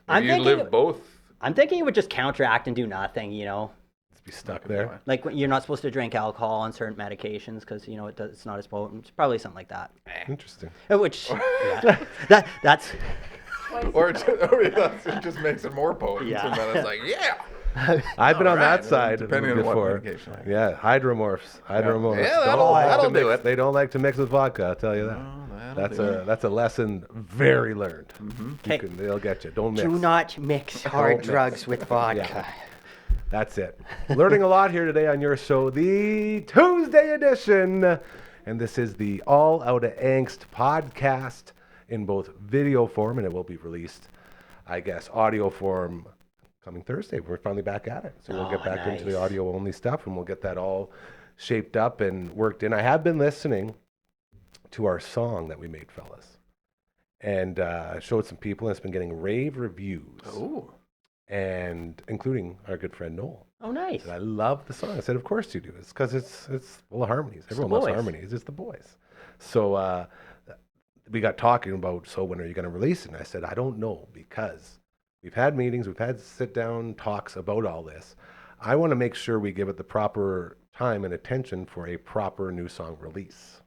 I'm Maybe you thinking- live both. I'm thinking it would just counteract and do nothing, you know. Just be stuck there. Like you're not supposed to drink alcohol on certain medications because you know it's not as potent. It's probably something like that. Interesting. Which that's Or it just makes it more potent. Yeah. And then it's like, yeah. I've been on Alright, that side depending on what before. medication. Yeah, hydromorphs. Hydromorphs. Yeah, Don't that'll- like that'll to do mix- it. They don't like to mix with vodka. I'll tell you that. that'll That's a lesson very learned. Okay. They'll get you. Don't mix. do not mix hard mix. drugs with vodka. Yeah. That's it. Learning a lot here today on your show, the Tuesday edition. And this is the All Out of Angst podcast in both video form, and it will be released, I guess, audio form coming Thursday. We're finally back at it. So we'll get back into the nice. audio only stuff, and we'll get that all shaped up and worked in. I have been listening to our song that we made, fellas, and showed some people, and it's been getting rave reviews. Ooh. And including our good friend Noel. Oh, nice. Said, I love the song. I said, of course you do. It's because it's full of harmonies. Everyone the loves boys. harmonies. It's the boys. So we got talking about, so when are you going to release it? And I said, I don't know, because we've had meetings, we've had sit-down talks about all this. I want to make sure we give it the proper time and attention for a proper new song release.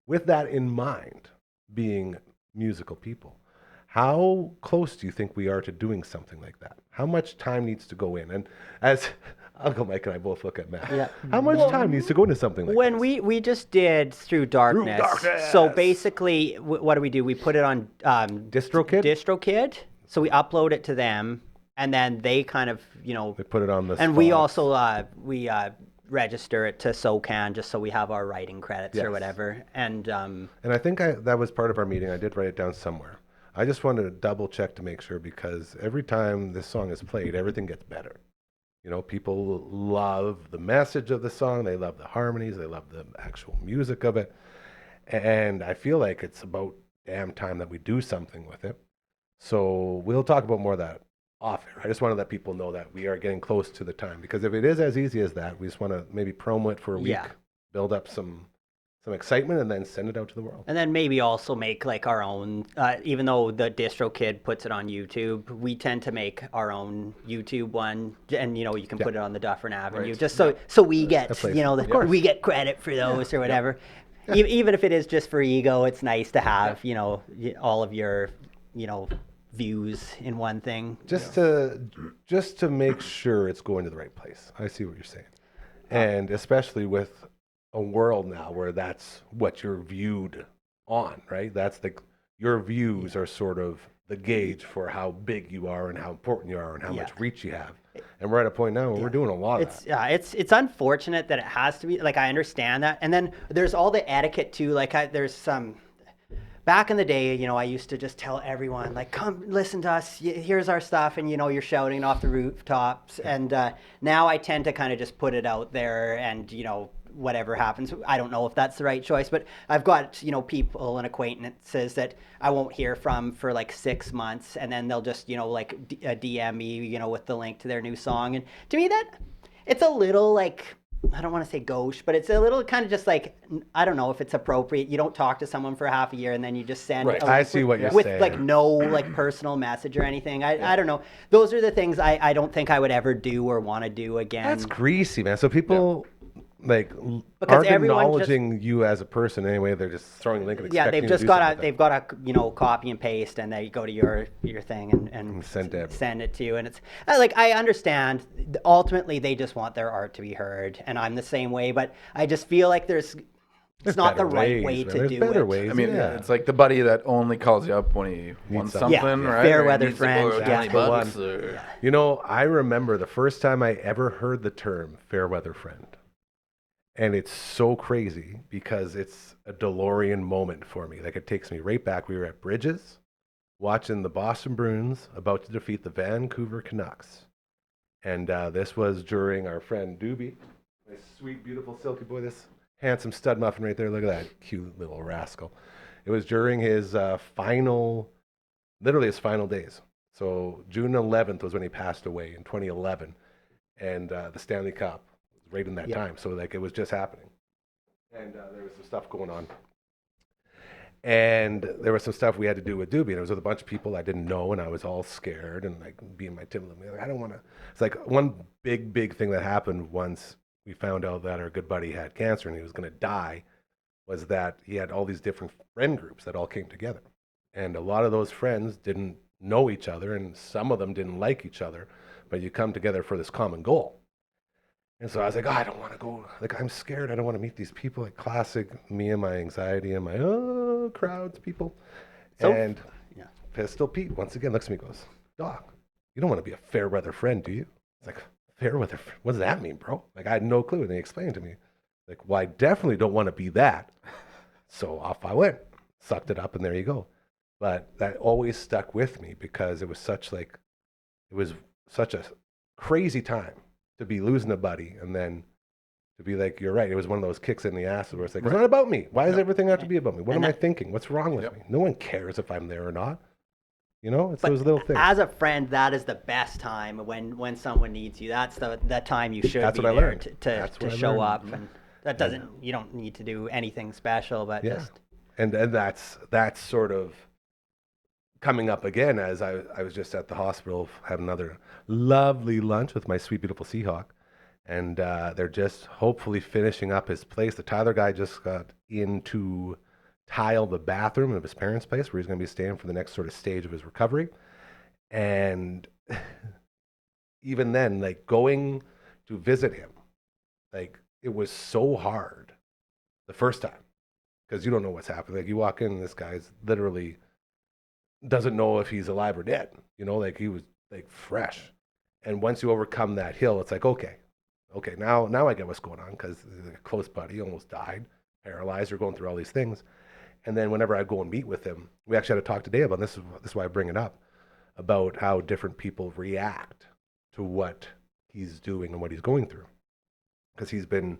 With that in mind, being musical people, how close do you think we are to doing something like that? How much time needs to go in? And as Uncle Mike and I both look at Matt, Yeah. how much time needs to go into something like When this? we just did Through Darkness. Darkness. So basically, what do? We put it on DistroKid? DistroKid. So we upload it to them, and then they kind of, you know, They put it on the and we spot. also register it to SoCan just so we have our writing credits Yes. or whatever. And And I think that was part of our meeting. I did write it down somewhere. I just wanted to double check to make sure, because every time this song is played, everything gets better. You know, people love the message of the song. They love the harmonies. They love the actual music of it. And I feel like it's about damn time that we do something with it. So we'll talk about more of that off air. I just want to let people know that we are getting close to the time, because if it is as easy as that, we just want to maybe promo it for a week, Yeah. build up some excitement, and then send it out to the world. And then maybe also make like our own, even though the DistroKid puts it on YouTube, we tend to make our own YouTube one, and you know you can put it on the Dufferin Avenue, Right. just so we get place. you know we get credit for those or whatever. Even if it is just for ego, it's nice to have you know all of your views in one thing. Just to make sure it's going to the right place. I see what you're saying. And especially with a world now where that's what you're viewed on, right? That's your views are sort of the gauge for how big you are and how important you are and how much reach you have. And we're at a point now where we're doing a lot of that. It's unfortunate that it has to be like, I understand that. And then there's all the etiquette too. Like there's some back in the day, you know, I used to just tell everyone like, come listen to us. Here's our stuff. And, you know, you're shouting off the rooftops. And now I tend to kind of just put it out there and, you know, whatever happens. I don't know if that's the right choice, but I've got, you know, people and acquaintances that I won't hear from for like 6 months. And then they'll just, you know, like DM me, you know, with the link to their new song. And to me, that it's a little like, I don't want to say gauche, but it's a little kind of just like, I don't know if it's appropriate. You don't talk to someone for half a year and then you just send Right. a I link see what you're with saying. like no like personal message or anything. I don't know. Those are the things I don't think I would ever do or want to do again. That's greasy, man. So people Because aren't everyone acknowledging you as a person anyway. They're just throwing a link and Yeah, expecting they've you just to do got something to they've got to you know copy and paste, and they go to your thing and send to everyone. send it to you, and it's like I understand. Ultimately, they just want their art to be heard, and I'm the same way. But I just feel like it's not the better right ways, way man. to There's do better it. ways. I mean, yeah. it's like the buddy that only calls you up when he wants something. something, Yeah. right? Fair Or he weather needs to friend, borrow yeah. 20 bucks or- You know, I remember the first time I ever heard the term fair weather friend. And it's so crazy because it's a DeLorean moment for me. Like it takes me right back. We were at Bridges watching the Boston Bruins about to defeat the Vancouver Canucks. And this was during our friend Doobie, my sweet, beautiful, silky boy, this handsome stud muffin right there. Look at that cute little rascal. It was during his literally his final days. So June 11th was when he passed away in 2011. And the Stanley Cup was right in that time. So like it was just happening. And there was some stuff going on. And there was some stuff we had to do with Doobie, and it was with a bunch of people I didn't know, and I was all scared and like being my timid. Like, I don't want to. It's like one big thing that happened once we found out that our good buddy had cancer and he was going to die, was that he had all these different friend groups that all came together, and a lot of those friends didn't know each other, and some of them didn't like each other, but you come together for this common goal. And so I was like, oh, I don't want to go. Like, I'm scared. I don't want to meet these people. Like, classic me and my anxiety and my, crowds, people. So, and yeah. Pistol Pete, once again, looks at me and goes, Doc, you don't want to be a fair weather friend, do you? It's like, fair weather friend? What does that mean, bro? Like, I had no clue. And they explained to me, like, well, I definitely don't want to be that. So off I went, sucked it up, and there you go. But that always stuck with me because it was such a crazy time to be losing a buddy, and then to be like, you're right. It was one of those kicks in the ass where it's like, it's not about me. Why does everything have to be about me? What am I thinking? What's wrong with me? No one cares if I'm there or not. You know, it's those little things. As a friend, that is the best time when someone needs you. That's the time you should That's be what I there learned. to show up. And that doesn't, you don't need to do anything special, but just. And that's sort of coming up again as I was just at the hospital having another lovely lunch with my sweet, beautiful Seahawk. And they're just hopefully finishing up his place. The Tyler guy just got in to tile the bathroom of his parents' place where he's going to be staying for the next sort of stage of his recovery. And even then, like, going to visit him, like, it was so hard the first time because you don't know what's happening. Like, you walk in and this guy's literally doesn't know if he's alive or dead. You know, like, he was like fresh. And once you overcome that hill, it's like, okay, now I get what's going on, because a close buddy almost died, paralyzed, or going through all these things. And then whenever I go and meet with him, we actually had to talk today about this. This is why I bring it up, about how different people react to what he's doing and what he's going through. Because he's been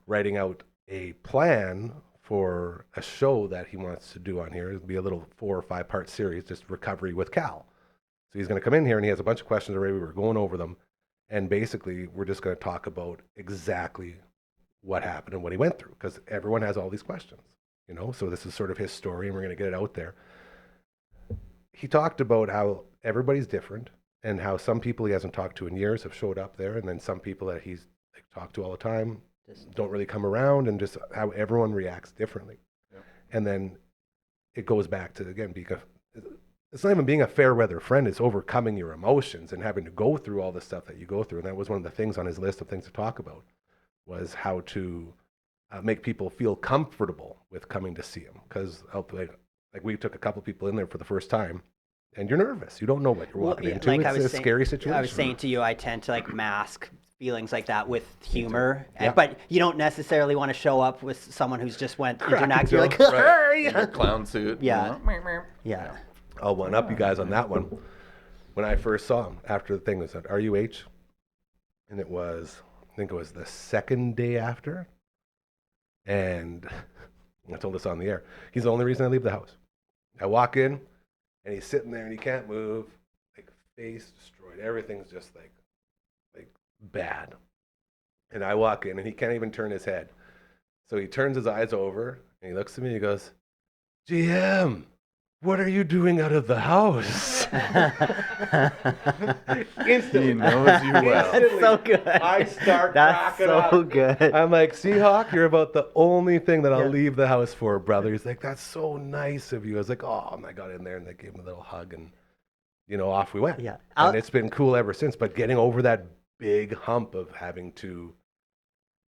writing out a plan for a show that he wants to do on here. It'll be a little 4 or 5 part series, just recovery with Cal. So he's going to come in here and he has a bunch of questions already. We were going over them. And basically, we're just going to talk about exactly what happened and what he went through, because everyone has all these questions, you know? So this is sort of his story, and we're going to get it out there. He talked about how everybody's different and how some people he hasn't talked to in years have showed up there, and then some people that he's like, talked to all the time just don't really come around, and just how everyone reacts differently. Yep. And then it goes back to, again, it's not even being a fair weather friend. It's overcoming your emotions and having to go through all the stuff that you go through. And that was one of the things on his list of things to talk about, was how to make people feel comfortable with coming to see him. Because like we took a couple people in there for the first time, and you're nervous. You don't know what you're walking into. Like it's a scary situation. I was saying to you, I tend to like mask feelings like that with humor, Yeah. But you don't necessarily want to show up with someone who's just went international. You're like, Right. In your clown suit. Yeah. You know? Yeah. I'll one up you guys on that one. When I first saw him, after the thing was at RUH, and I think it was the second day after, and I told this on the air, he's the only reason I leave the house. I walk in, and he's sitting there, and he can't move, like, face destroyed. Everything's just like bad. And I walk in, and he can't even turn his head. So he turns his eyes over, and he looks at me, and he goes, GM, what are you doing out of the house? Instantly. He knows you well. That's so good. I start That's cracking so up. good. I'm like, Seahawk, you're about the only thing that I'll leave the house for, brother. He's like, that's so nice of you. I was like, oh, and I got in there and they gave him a little hug, and, you know, off we went. Yeah. And it's been cool ever since. But getting over that big hump of having to,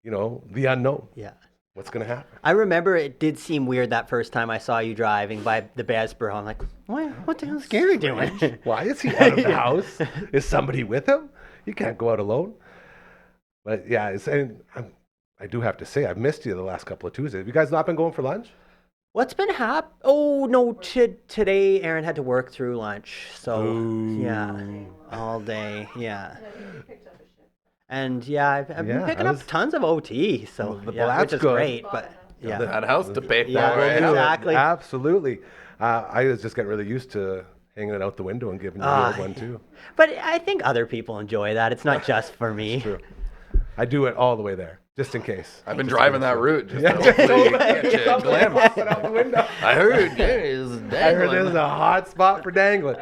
you know, the unknown. Yeah. What's going to happen? I remember it did seem weird that first time I saw you driving by the Besborough. I'm like, what the hell is Gary doing? Why is he out of the house? Is somebody with him? You can't go out alone. But yeah, I do have to say, I've missed you the last couple of Tuesdays. Have you guys not been going for lunch? What's been happening? Oh, no, today Aaron had to work through lunch. So, yeah, all day, yeah. And yeah, I've been picking up tons of OT, so that's which is good. great. But yeah, That house to pay for. Yeah, Right? exactly. Absolutely. I was just getting really used to hanging it out the window and giving you one too. But I think other people enjoy that. It's not just for me. True. I do it all the way there. just in case. I've been driving that route just to hopefully get you a glimpse. Out the window. I heard there's I heard this is a hot spot for dangling.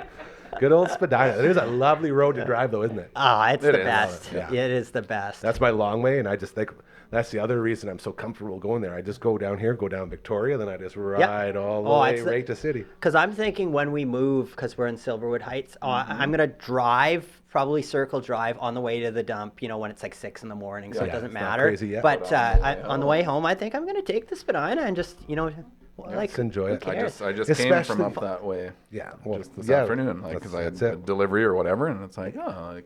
Good old Spadina. It is a lovely road to drive, though, isn't it? Oh, it's It the is. best. Yeah. It is the best. That's my long way, and I just think that's the other reason I'm so comfortable going there. I just go down here, go down Victoria, then I just ride all the way it's the- right to city. Because I'm thinking when we move, because we're in Silverwood Heights, I'm going to drive, probably circle drive on the way to the dump, when it's like 6 in the morning, so it Yeah, doesn't it's not matter. crazy yet. But But on the way home, I think I'm going to take the Spadina and just, Let's enjoy it. who cares? I just came from Especially- up that way Yeah, well, just this yeah, afternoon, like because I had that's a it. delivery or whatever, and it's like, I'm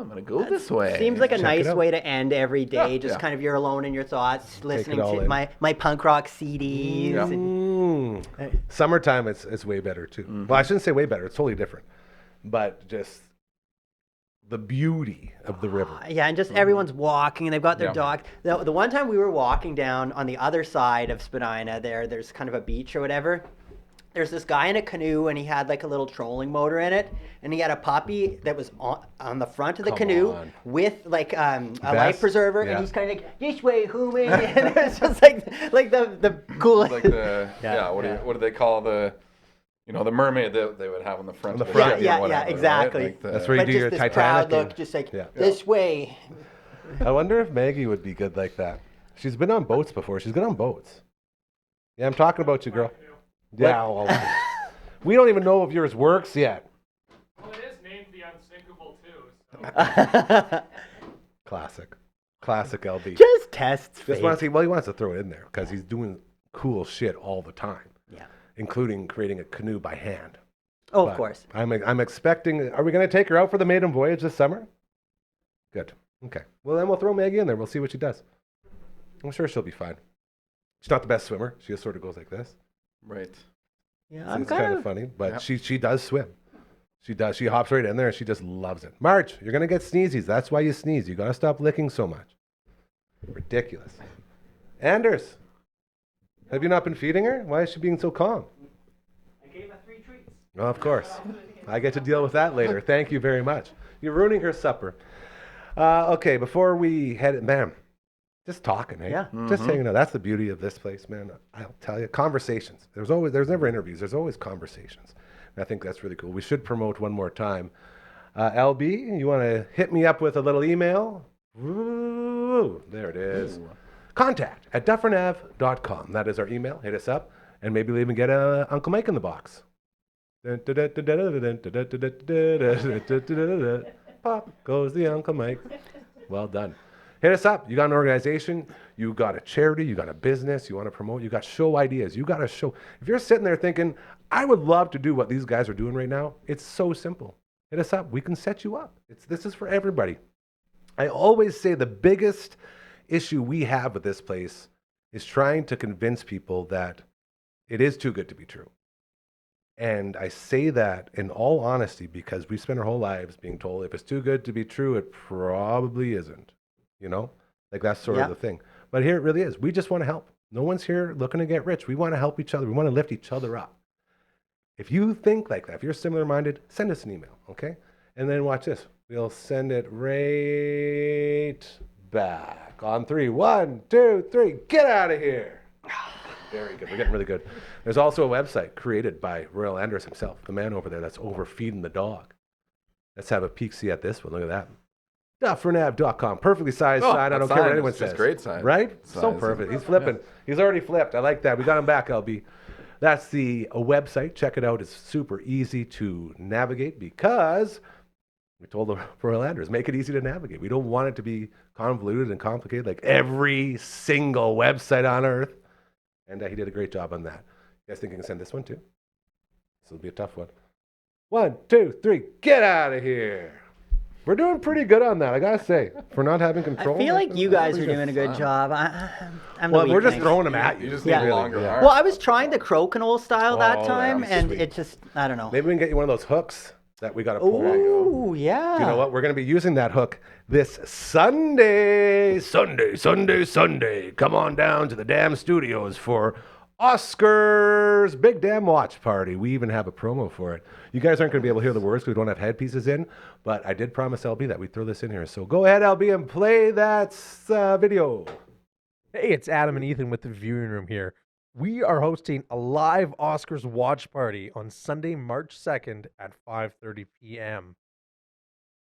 gonna go this way. Seems like a Check nice it out. way to end every day. Yeah, Just yeah. kind of you're alone in your thoughts, listening all to in. my punk rock CDs. Yeah. And, Summertime, it's way better too. Well, I shouldn't say way better. It's totally different, but just the beauty of the river. yeah, and just everyone's walking, and they've got their Yeah. dog. The one time we were walking down on the other side of Spadina, there's kind of a beach or whatever. There's this guy in a canoe, and he had like a little trolling motor in it, and he had a puppy that was on the front of the Come canoe on. with like a life Vest? preserver, Yeah. and he's kind of like this way, homie, and it's just like the coolest. like the Yeah, what yeah. do they call the the mermaid that they would have on the front On the of front. ship or Yeah, whatever, right? exactly. Like the- That's where you But do just your this Titanic. proud look, and- just like Yeah. this way. I wonder if Maggie would be good like that. She's been on boats before. She's good on boats. Yeah, I'm talking about you, girl. Yeah, well, we don't even know if yours works yet. Well, it is named the Unsinkable too. So. Classic LB. Just tests. Just fate. want to see. Well, he wants to throw it in there because he's doing cool shit all the time, Yeah. including creating a canoe by hand. Oh, But of course. I'm expecting. Are we going to take her out for the maiden voyage this summer? Good. Okay. Well, then we'll throw Maggie in there. We'll see what she does. I'm sure she'll be fine. She's not the best swimmer. She just sort of goes like this. right. Yeah, So I'm it's kind kind of of. funny, but Yep. she does swim. She does. She hops right in there and she just loves it. Marge, you're gonna get sneezies. That's why you sneeze. You gotta stop licking so much. Ridiculous. Anders, have you not been feeding her? Why is she being so calm? I gave her 3 treats. Oh, of course. I get to deal with that later. Thank you very much. You're ruining her supper. Okay, before we head, man, just talking, eh? Yeah. Just hanging out. That's the beauty of this place, man. I'll tell you, conversations. There's never interviews. There's always conversations. And I think that's really cool. We should promote one more time. LB, you want to hit me up with a little email? Ooh, there it is. Contact at dufferinav.com. That is our email. Hit us up, and maybe we'll even get Uncle Mike in the box. Pop goes the Uncle Mike. Well done. Hit us up. You got an organization, you got a charity, you got a business, you want to promote, you got show ideas, you got a show. If you're sitting there thinking, I would love to do what these guys are doing right now, it's so simple. Hit us up. We can set you up. This is for everybody. I always say the biggest issue we have with this place is trying to convince people that it is too good to be true. And I say that in all honesty because we spend our whole lives being told if it's too good to be true, it probably isn't. You know, like that's sort of the thing. But here it really is. We just want to help. No one's here looking to get rich. We want to help each other. We want to lift each other up. If you think like that, if you're similar minded, send us an email, okay? And then watch this. We'll send it right back on 3. 1, 2, 3. Get out of here. Very good. We're getting really good. There's also a website created by Royal Anders himself, the man over there that's overfeeding the dog. Let's have a peek see at this one. Look at that. Dufferinav.com. Perfectly sized Oh, sign. I that don't care what sign anyone is just says. great sign. Right? So Size. perfect. He's flipping. He's already flipped. I like that. We got him back, LB. That's the website. Check it out. It's super easy to navigate because we told the Royal Anders, make it easy to navigate. We don't want it to be convoluted and complicated like every single website on earth. And he did a great job on that. You guys think you can send this one too? This will be a tough one. 1, 2, 3. Get out of here. We're doing pretty good on that, I gotta say, for not having control. I feel like you guys are doing a good job. I'm Well, the we're weak just link. throwing them at you. You just Yeah. need longer Yeah. arms. Well, I was trying the crokinole style that Oh, time, that's and sweet. it just, I don't know. Maybe we can get you one of those hooks that we got to pull. Ooh, yeah. You know what? We're going to be using that hook this Sunday. Come on down to the damn studios for Oscars Big Damn Watch Party. We even have a promo for it. You guys aren't going to be able to hear the words because we don't have headpieces in, but I did promise LB that we'd throw this in here. So go ahead, LB, and play that video. Hey, it's Adam and Ethan with the viewing room here. We are hosting a live Oscars watch party on Sunday, March 2nd at 5:30 p.m.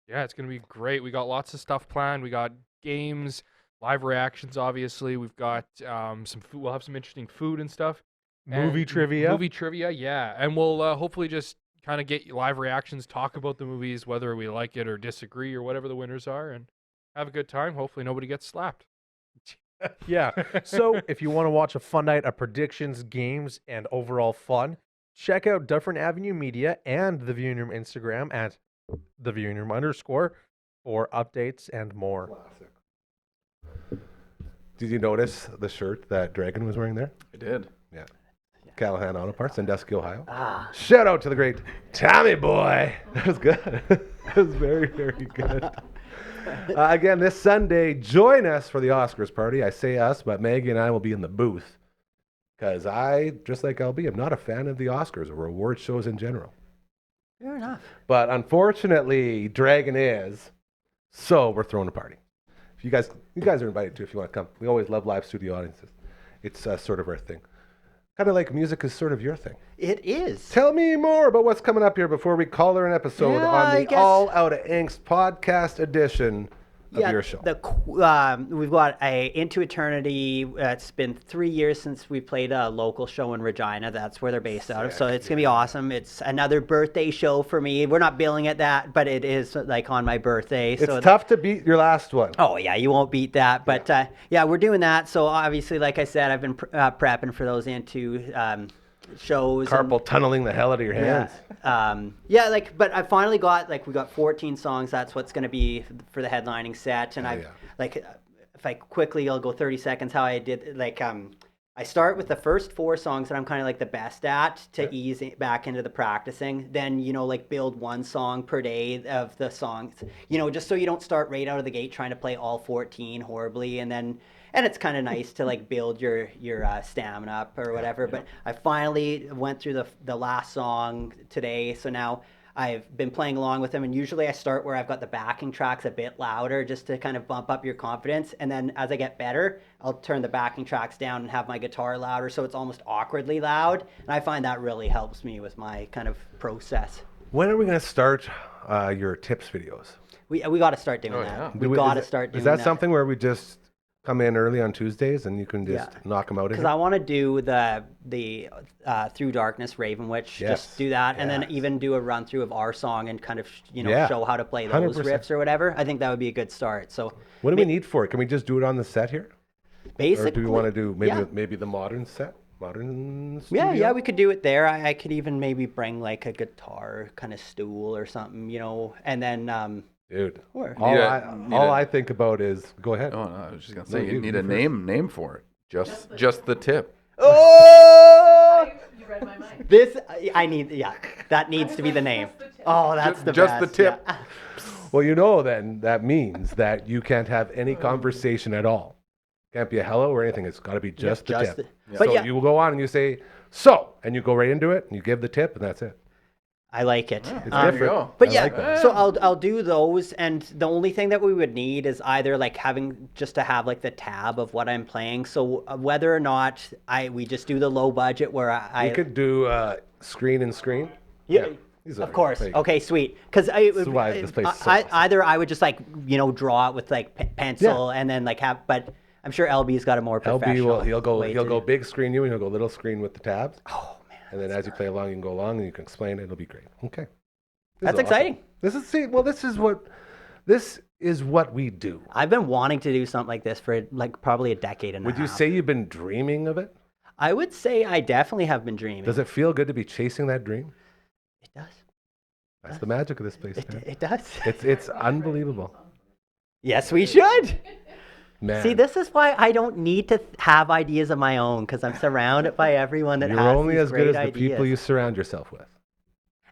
Yeah, it's going to be great. We got lots of stuff planned. We got games, live reactions, obviously. We've got some food. We'll have some interesting food and stuff. Movie trivia. Movie trivia, yeah. And we'll hopefully just kind of get live reactions, talk about the movies, whether we like it or disagree or whatever the winners are, and have a good time. Hopefully nobody gets slapped. Yeah. So if you want to watch a fun night of predictions, games, and overall fun, check out Dufferin Avenue Media and the Viewing Room Instagram at the Viewing Room _ for updates and more. Classic. Did you notice the shirt that Dragon was wearing there? I did. Yeah. Callahan Auto Parts, Sandusky, Ohio. Ah. Shout out to the great Tommy Boy. That was good. That was very, very good. Again, this Sunday, join us for the Oscars party. I say us, but Maggie and I will be in the booth because I, just like LB, am not a fan of the Oscars or award shows in general. Fair enough. But unfortunately, Dragon is, so we're throwing a party. If you guys are invited too if you want to come. We always love live studio audiences. It's sort of our thing. Kind of like music is sort of your thing. It is. Tell me more about what's coming up here before we call her an episode Yeah, on I the guess- All Out of Angst podcast edition of your show. We've got a Into Eternity. It's been 3 years since we played a local show in Regina. That's where they're based out of. So it's going to be awesome. It's another birthday show for me. We're not billing it that, but it is like on my birthday. It's so tough to beat your last one. Oh, yeah, you won't beat that. But yeah, we're doing that. So obviously, like I said, I've been prepping for those Into shows. Carpal tunneling the hell out of your hands. But I finally got, we got 14 songs. That's what's going to be for the headlining set. And if I quickly, I'll go 30 seconds how I did, I start with the first 4 songs that I'm kind of the best at to ease back into the practicing. Then, build 1 song per day of the songs, just so you don't start right out of the gate trying to play all 14 horribly. And it's kind of nice to build your stamina up or whatever. But I finally went through the last song today. So now I've been playing along with them. And usually I start where I've got the backing tracks a bit louder just to kind of bump up your confidence. And then as I get better, I'll turn the backing tracks down and have my guitar louder. So it's almost awkwardly loud. And I find that really helps me with my kind of process. When are we going to start your tips videos? We got to start doing that. We got to start doing that. Is that something where we just come in early on Tuesdays and you can just knock them out? Because I want to do the Through Darkness Raven Witch, just do that, and then even do a run through of our song and kind of show how to play those 100%. riffs or whatever. I think that would be a good start. So what do we need for it? Can we just do it on the set here? basically, Or do we want to do maybe the modern set? Modern studio? Yeah, we could do it there. I could even maybe bring a guitar kind of stool or something, and then Dude, Or- all I think about is, go ahead. Oh, no, I was just going to say, No, you need you a first. name for it. Just the tip. Oh, You read my mind. this I need. Yeah, that needs to be the name. Oh, that's the Just the best. tip. Yeah. Well, then that means that you can't have any conversation at all. Can't be a hello or anything. It's got to be just the just tip. the- But So yeah. you will go on and you say, so, and you go right into it and you give the tip and that's it. I like it. It's There you different. go. But I yeah, like that. so I'll do those, and the only thing that we would need is either having just to have the tab of what I'm playing. So whether or not we just do the low budget where We could do screen and screen. yeah. These Of are course. fake. Okay, sweet. Because is why this place is so awesome. either I would just draw it with pencil and then have, but I'm sure LB's got a more professional. LB he'll way go to- big screen you and he'll go little screen with the tabs. Oh man. And then as you play along, you can go along and you can explain it. It'll be great. Okay. This That's is awesome. exciting. This is what we do. I've been wanting to do something like this for probably a decade and a Would you half. say you've been dreaming of it? I would say I definitely have been dreaming. Does it feel good to be chasing that dream? It does. That's the magic of this place, man. It does. It's unbelievable. Yes, we should. Man. See, this is why I don't need to have ideas of my own, because I'm surrounded by everyone that You're has only these as good great as the ideas. people you surround yourself with.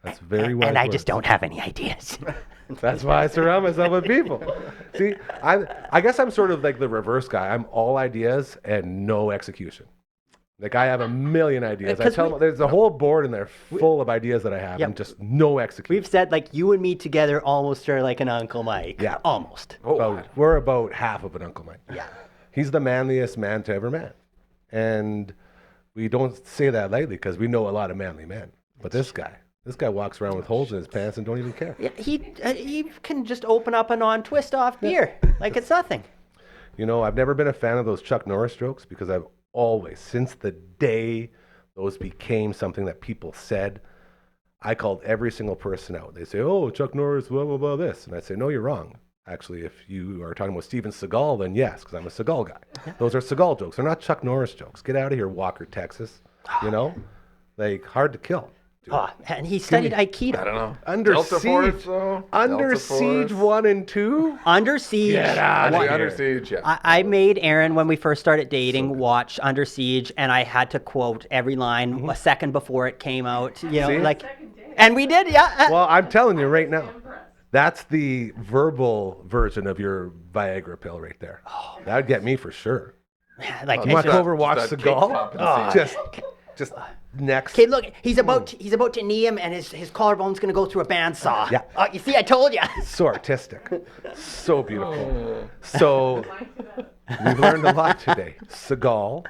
That's very wise And I words. just don't have any ideas. That's why I surround myself with people. See, I guess I'm sort of like the reverse guy. I'm all ideas and no execution. Like I have a million ideas. I 'Cause tell them there's a whole board in there full of ideas that I have Yep. and just no execution. We've said like you and me together almost are like an Uncle Mike. Yeah. Almost. We're about half of an Uncle Mike. Yeah. He's the manliest man to ever man. And we don't say that lightly because we know a lot of manly men. But this guy walks around with holes in his pants and don't even care. Yeah, he can just open up a non-twist off beer like it's nothing. You know, I've never been a fan of those Chuck Norris jokes because I've always, since the day those became something that people said, I called every single person out. They say, oh, Chuck Norris, blah, blah, blah, this. And I say, no, you're wrong. Actually, if you are talking about Steven Seagal, then yes, because I'm a Seagal guy. Those are Seagal jokes. They're not Chuck Norris jokes. Get out of here, Walker, Texas. You know? Like, hard to kill. Dude. Oh, and he studied Aikido. I don't know. Under Delta Siege. Force, though? Under Delta Siege Force. 1 and 2? Under Siege. Get out of Actually, here. Under Siege, yeah. I made Aaron, when we first started dating, watch Under Siege, and I had to quote every line a second before it came out. You know, See? like, and we did, yeah. Well, I'm telling you right now, that's the verbal version of your Viagra pill right there. That would get me for sure. Like, You want to it's go over and watch that cake Seagal? competency. Just next. okay, look, he's about to knee him, and his collarbone's gonna go through a bandsaw. Yeah. You see, I told you. So artistic. So beautiful. So we've learned a lot today. Seagal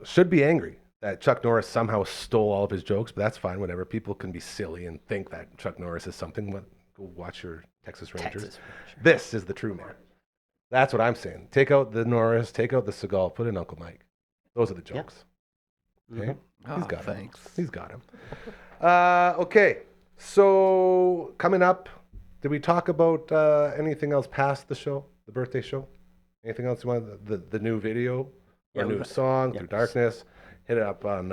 should be angry that Chuck Norris somehow stole all of his jokes, but that's fine, whatever. People can be silly and think that Chuck Norris is something. Go watch your Texas Rangers. This is the true man. That's what I'm saying. Take out the Norris, take out the Seagal, put in Uncle Mike. Those are the jokes. Okay? He's got thanks. him. He's got him. Okay. So coming up, did we talk about anything else past the show, the birthday show? Anything else you want? The new video, Yeah, our new we've- song, yeah. Through Darkness. Hit it up on,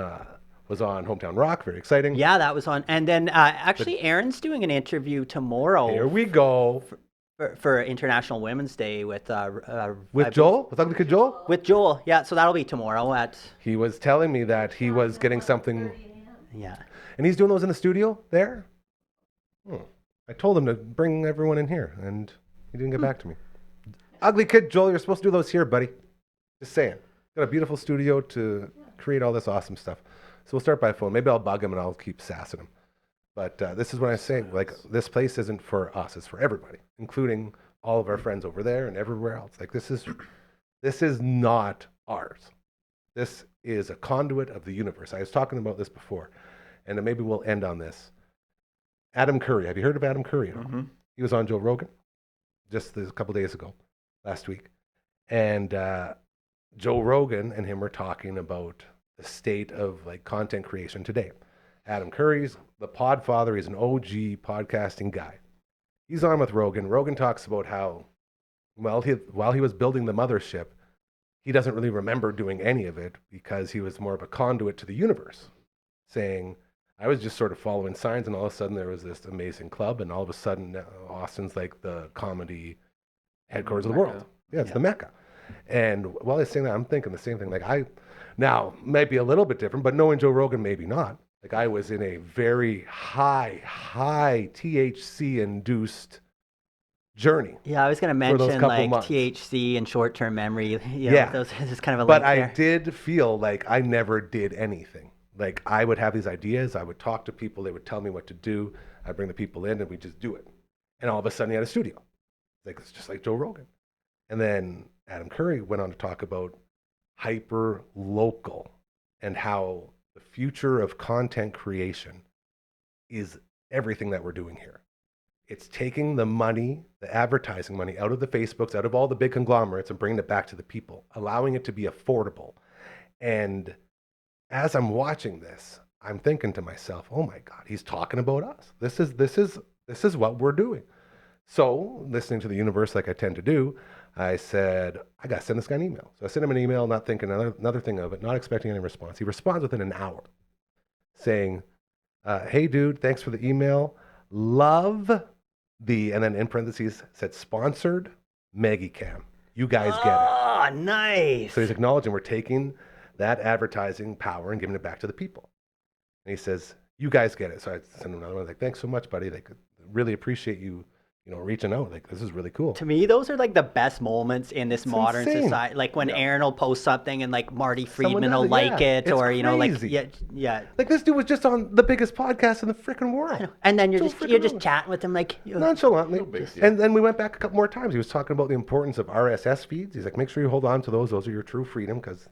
was on Hometown Rock. Very exciting. Yeah, that was on. And then actually, Aaron's doing an interview tomorrow Here we go. for International Women's Day with Joel? With Ugly Kid Joel? With Joel, yeah. So that'll be tomorrow at He was telling me that he was getting something, yeah. and he's doing those in the studio there. I told him to bring everyone in here, and he didn't get back to me. Ugly Kid Joel, you're supposed to do those here, buddy. Just saying. Got a beautiful studio to create all this awesome stuff. So we'll start by phone. Maybe I'll bug him and I'll keep sassing him. But this is what I say. Like, this place isn't for us. It's for everybody, including all of our friends over there and everywhere else. Like, this is not ours. This is a conduit of the universe. I was talking about this before, and maybe we'll end on this. Adam Curry. Have you heard of Adam Curry at all? Mm-hmm. He was on Joe Rogan just a couple days ago, last week. And Joe Rogan and him were talking about the state of like content creation today. Adam Curry's the podfather. He's an OG podcasting guy. He's on with Rogan. Rogan talks about how, while he was building the mothership, he doesn't really remember doing any of it because he was more of a conduit to the universe, saying, I was just sort of following signs, and all of a sudden there was this amazing club, and all of a sudden Austin's like the comedy headquarters of the world. Yeah, it's the Mecca. And while he's saying that, I'm thinking the same thing. Like, now, might be a little bit different, but knowing Joe Rogan, maybe not. Like, I was in a very high THC-induced journey. Yeah, I was gonna those mention couple like months. THC and short-term memory. You know, Yeah. those is kind of a But link I there. did feel like I never did anything. Like, I would have these ideas. I would talk to people. They would tell me what to do. I'd bring the people in, and we just do it. And all of a sudden, he had a studio. Like, it's just like Joe Rogan. And then Adam Curry went on to talk about hyper-local and how the future of content creation is everything that we're doing here. It's taking the money, the advertising money, out of the Facebooks, out of all the big conglomerates, and bringing it back to the people, allowing it to be affordable. And as I'm watching this, I'm thinking to myself, oh my God, he's talking about us. This is what we're doing. So, listening to the universe like I tend to do, I said, I got to send this guy an email. So I sent him an email, not thinking another thing of it, not expecting any response. He responds within an hour saying, hey, dude, thanks for the email. Love and then in parentheses said, sponsored Maggie Cam. You guys get it. Oh, nice. So he's acknowledging we're taking that advertising power and giving it back to the people. And he says, you guys get it. So I sent him another one. I was like, thanks so much, buddy. Like, really appreciate you reaching out. Like, this is really cool. To me, those are like the best moments in this modern insane. society. Like when Aaron will post something and like Marty Someone Friedman does will it, like yeah. it, It's or like crazy. yeah. Like, this dude was just on the biggest podcast in the freaking world. And then you're So just freaking chatting with him like nonchalantly. big deal. And then we went back a couple more times. He was talking about the importance of RSS feeds. He's like, make sure you hold on to those. Those are your true freedom, because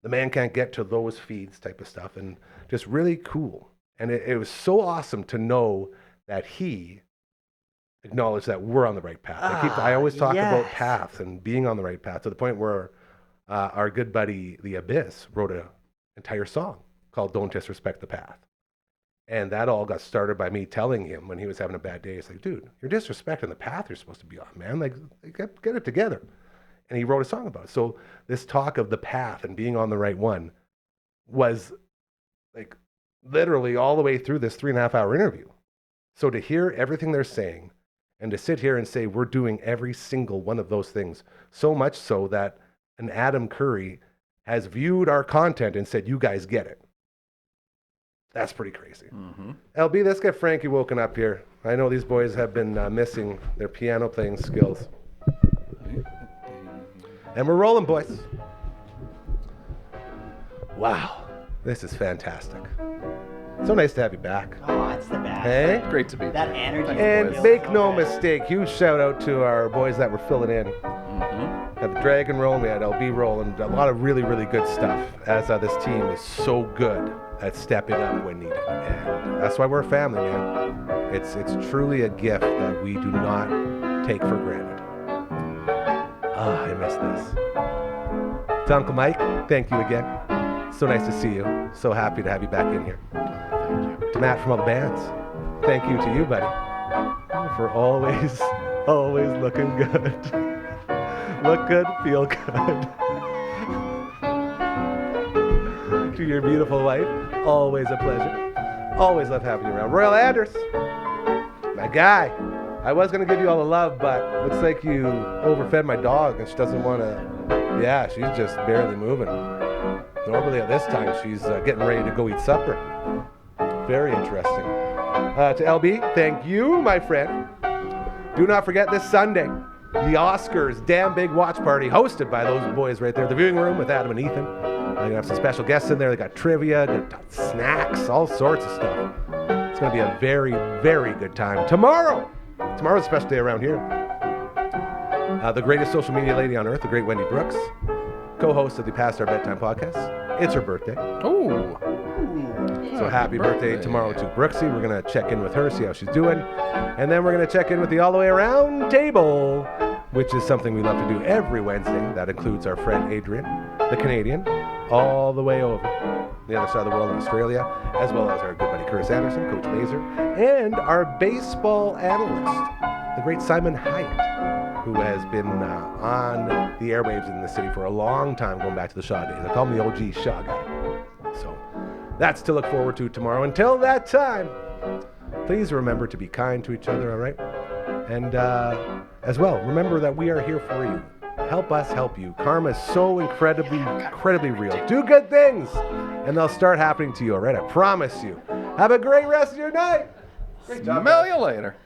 the man can't get to those feeds type of stuff. And just really cool. And it was so awesome to know that he acknowledged that we're on the right path. I always talk about yes. paths and being on the right path, to the point where our good buddy, The Abyss, wrote an entire song called Don't Disrespect the Path. And that all got started by me telling him when he was having a bad day. It's like, dude, you're disrespecting the path you're supposed to be on, man. Like get it together. And he wrote a song about it. So this talk of the path and being on the right one was like literally all the way through this 3.5-hour interview. So to hear everything they're saying, and to sit here and say we're doing every single one of those things, so much so that an Adam Curry has viewed our content and said, you guys get it. That's pretty crazy. LB, let's get Frankie woken up here. I know these boys have been missing their piano playing skills. And we're rolling, boys. Wow, this is fantastic. So nice to have you back. oh, it's the best. Hey? Great to be That there. energy. And feels make so no good. mistake, huge shout out to our boys that were filling in. Had the Dragon rolling, we had LB rolling, a lot of really, really good stuff, as this team is so good at stepping up when needed. And that's why we're a family, man. It's truly a gift that we do not take for granted. I miss this. To Uncle Mike, thank you again. So nice to see you. So happy to have you back in here. To Matt from all the bands, thank you to you, buddy, for always looking good. Look good, feel good. To your beautiful wife, always a pleasure. Always love having you around. Royal Anders, my guy. I was going to give you all the love, but looks like you overfed my dog and she doesn't want to. Yeah, she's just barely moving. Normally at this time, she's getting ready to go eat supper. Very interesting. To LB, thank you, my friend. Do not forget this Sunday, the Oscars Damn Big Watch Party, hosted by those boys right there, the viewing room with Adam and Ethan. They're going to have some special guests in there. They got trivia, got snacks, all sorts of stuff. It's going to be a very, very good time. Tomorrow's a special day around here. The greatest social media lady on earth, the great Wendy Brooks, co-host of the Past Our Bedtime podcast. It's her birthday. Oh. So happy birthday tomorrow to Brooksy. We're going to check in with her, see how she's doing. And then we're going to check in with the All the Way Around Table, which is something we love to do every Wednesday. That includes our friend Adrian, the Canadian, all the way over the other side of the world in Australia, as well as our good buddy Curtis Anderson, Coach Mazer, and our baseball analyst, the great Simon Hyatt, who has been on the airwaves in the city for a long time, going back to the Shaw days. I call him the OG Shaw guy. So that's to look forward to tomorrow. Until that time, please remember to be kind to each other, all right? And as well, remember that we are here for you. Help us help you. Karma is so incredibly real. Do good things, and they'll start happening to you, all right? I promise you. Have a great rest of your night. Great job, Smell guys. you later.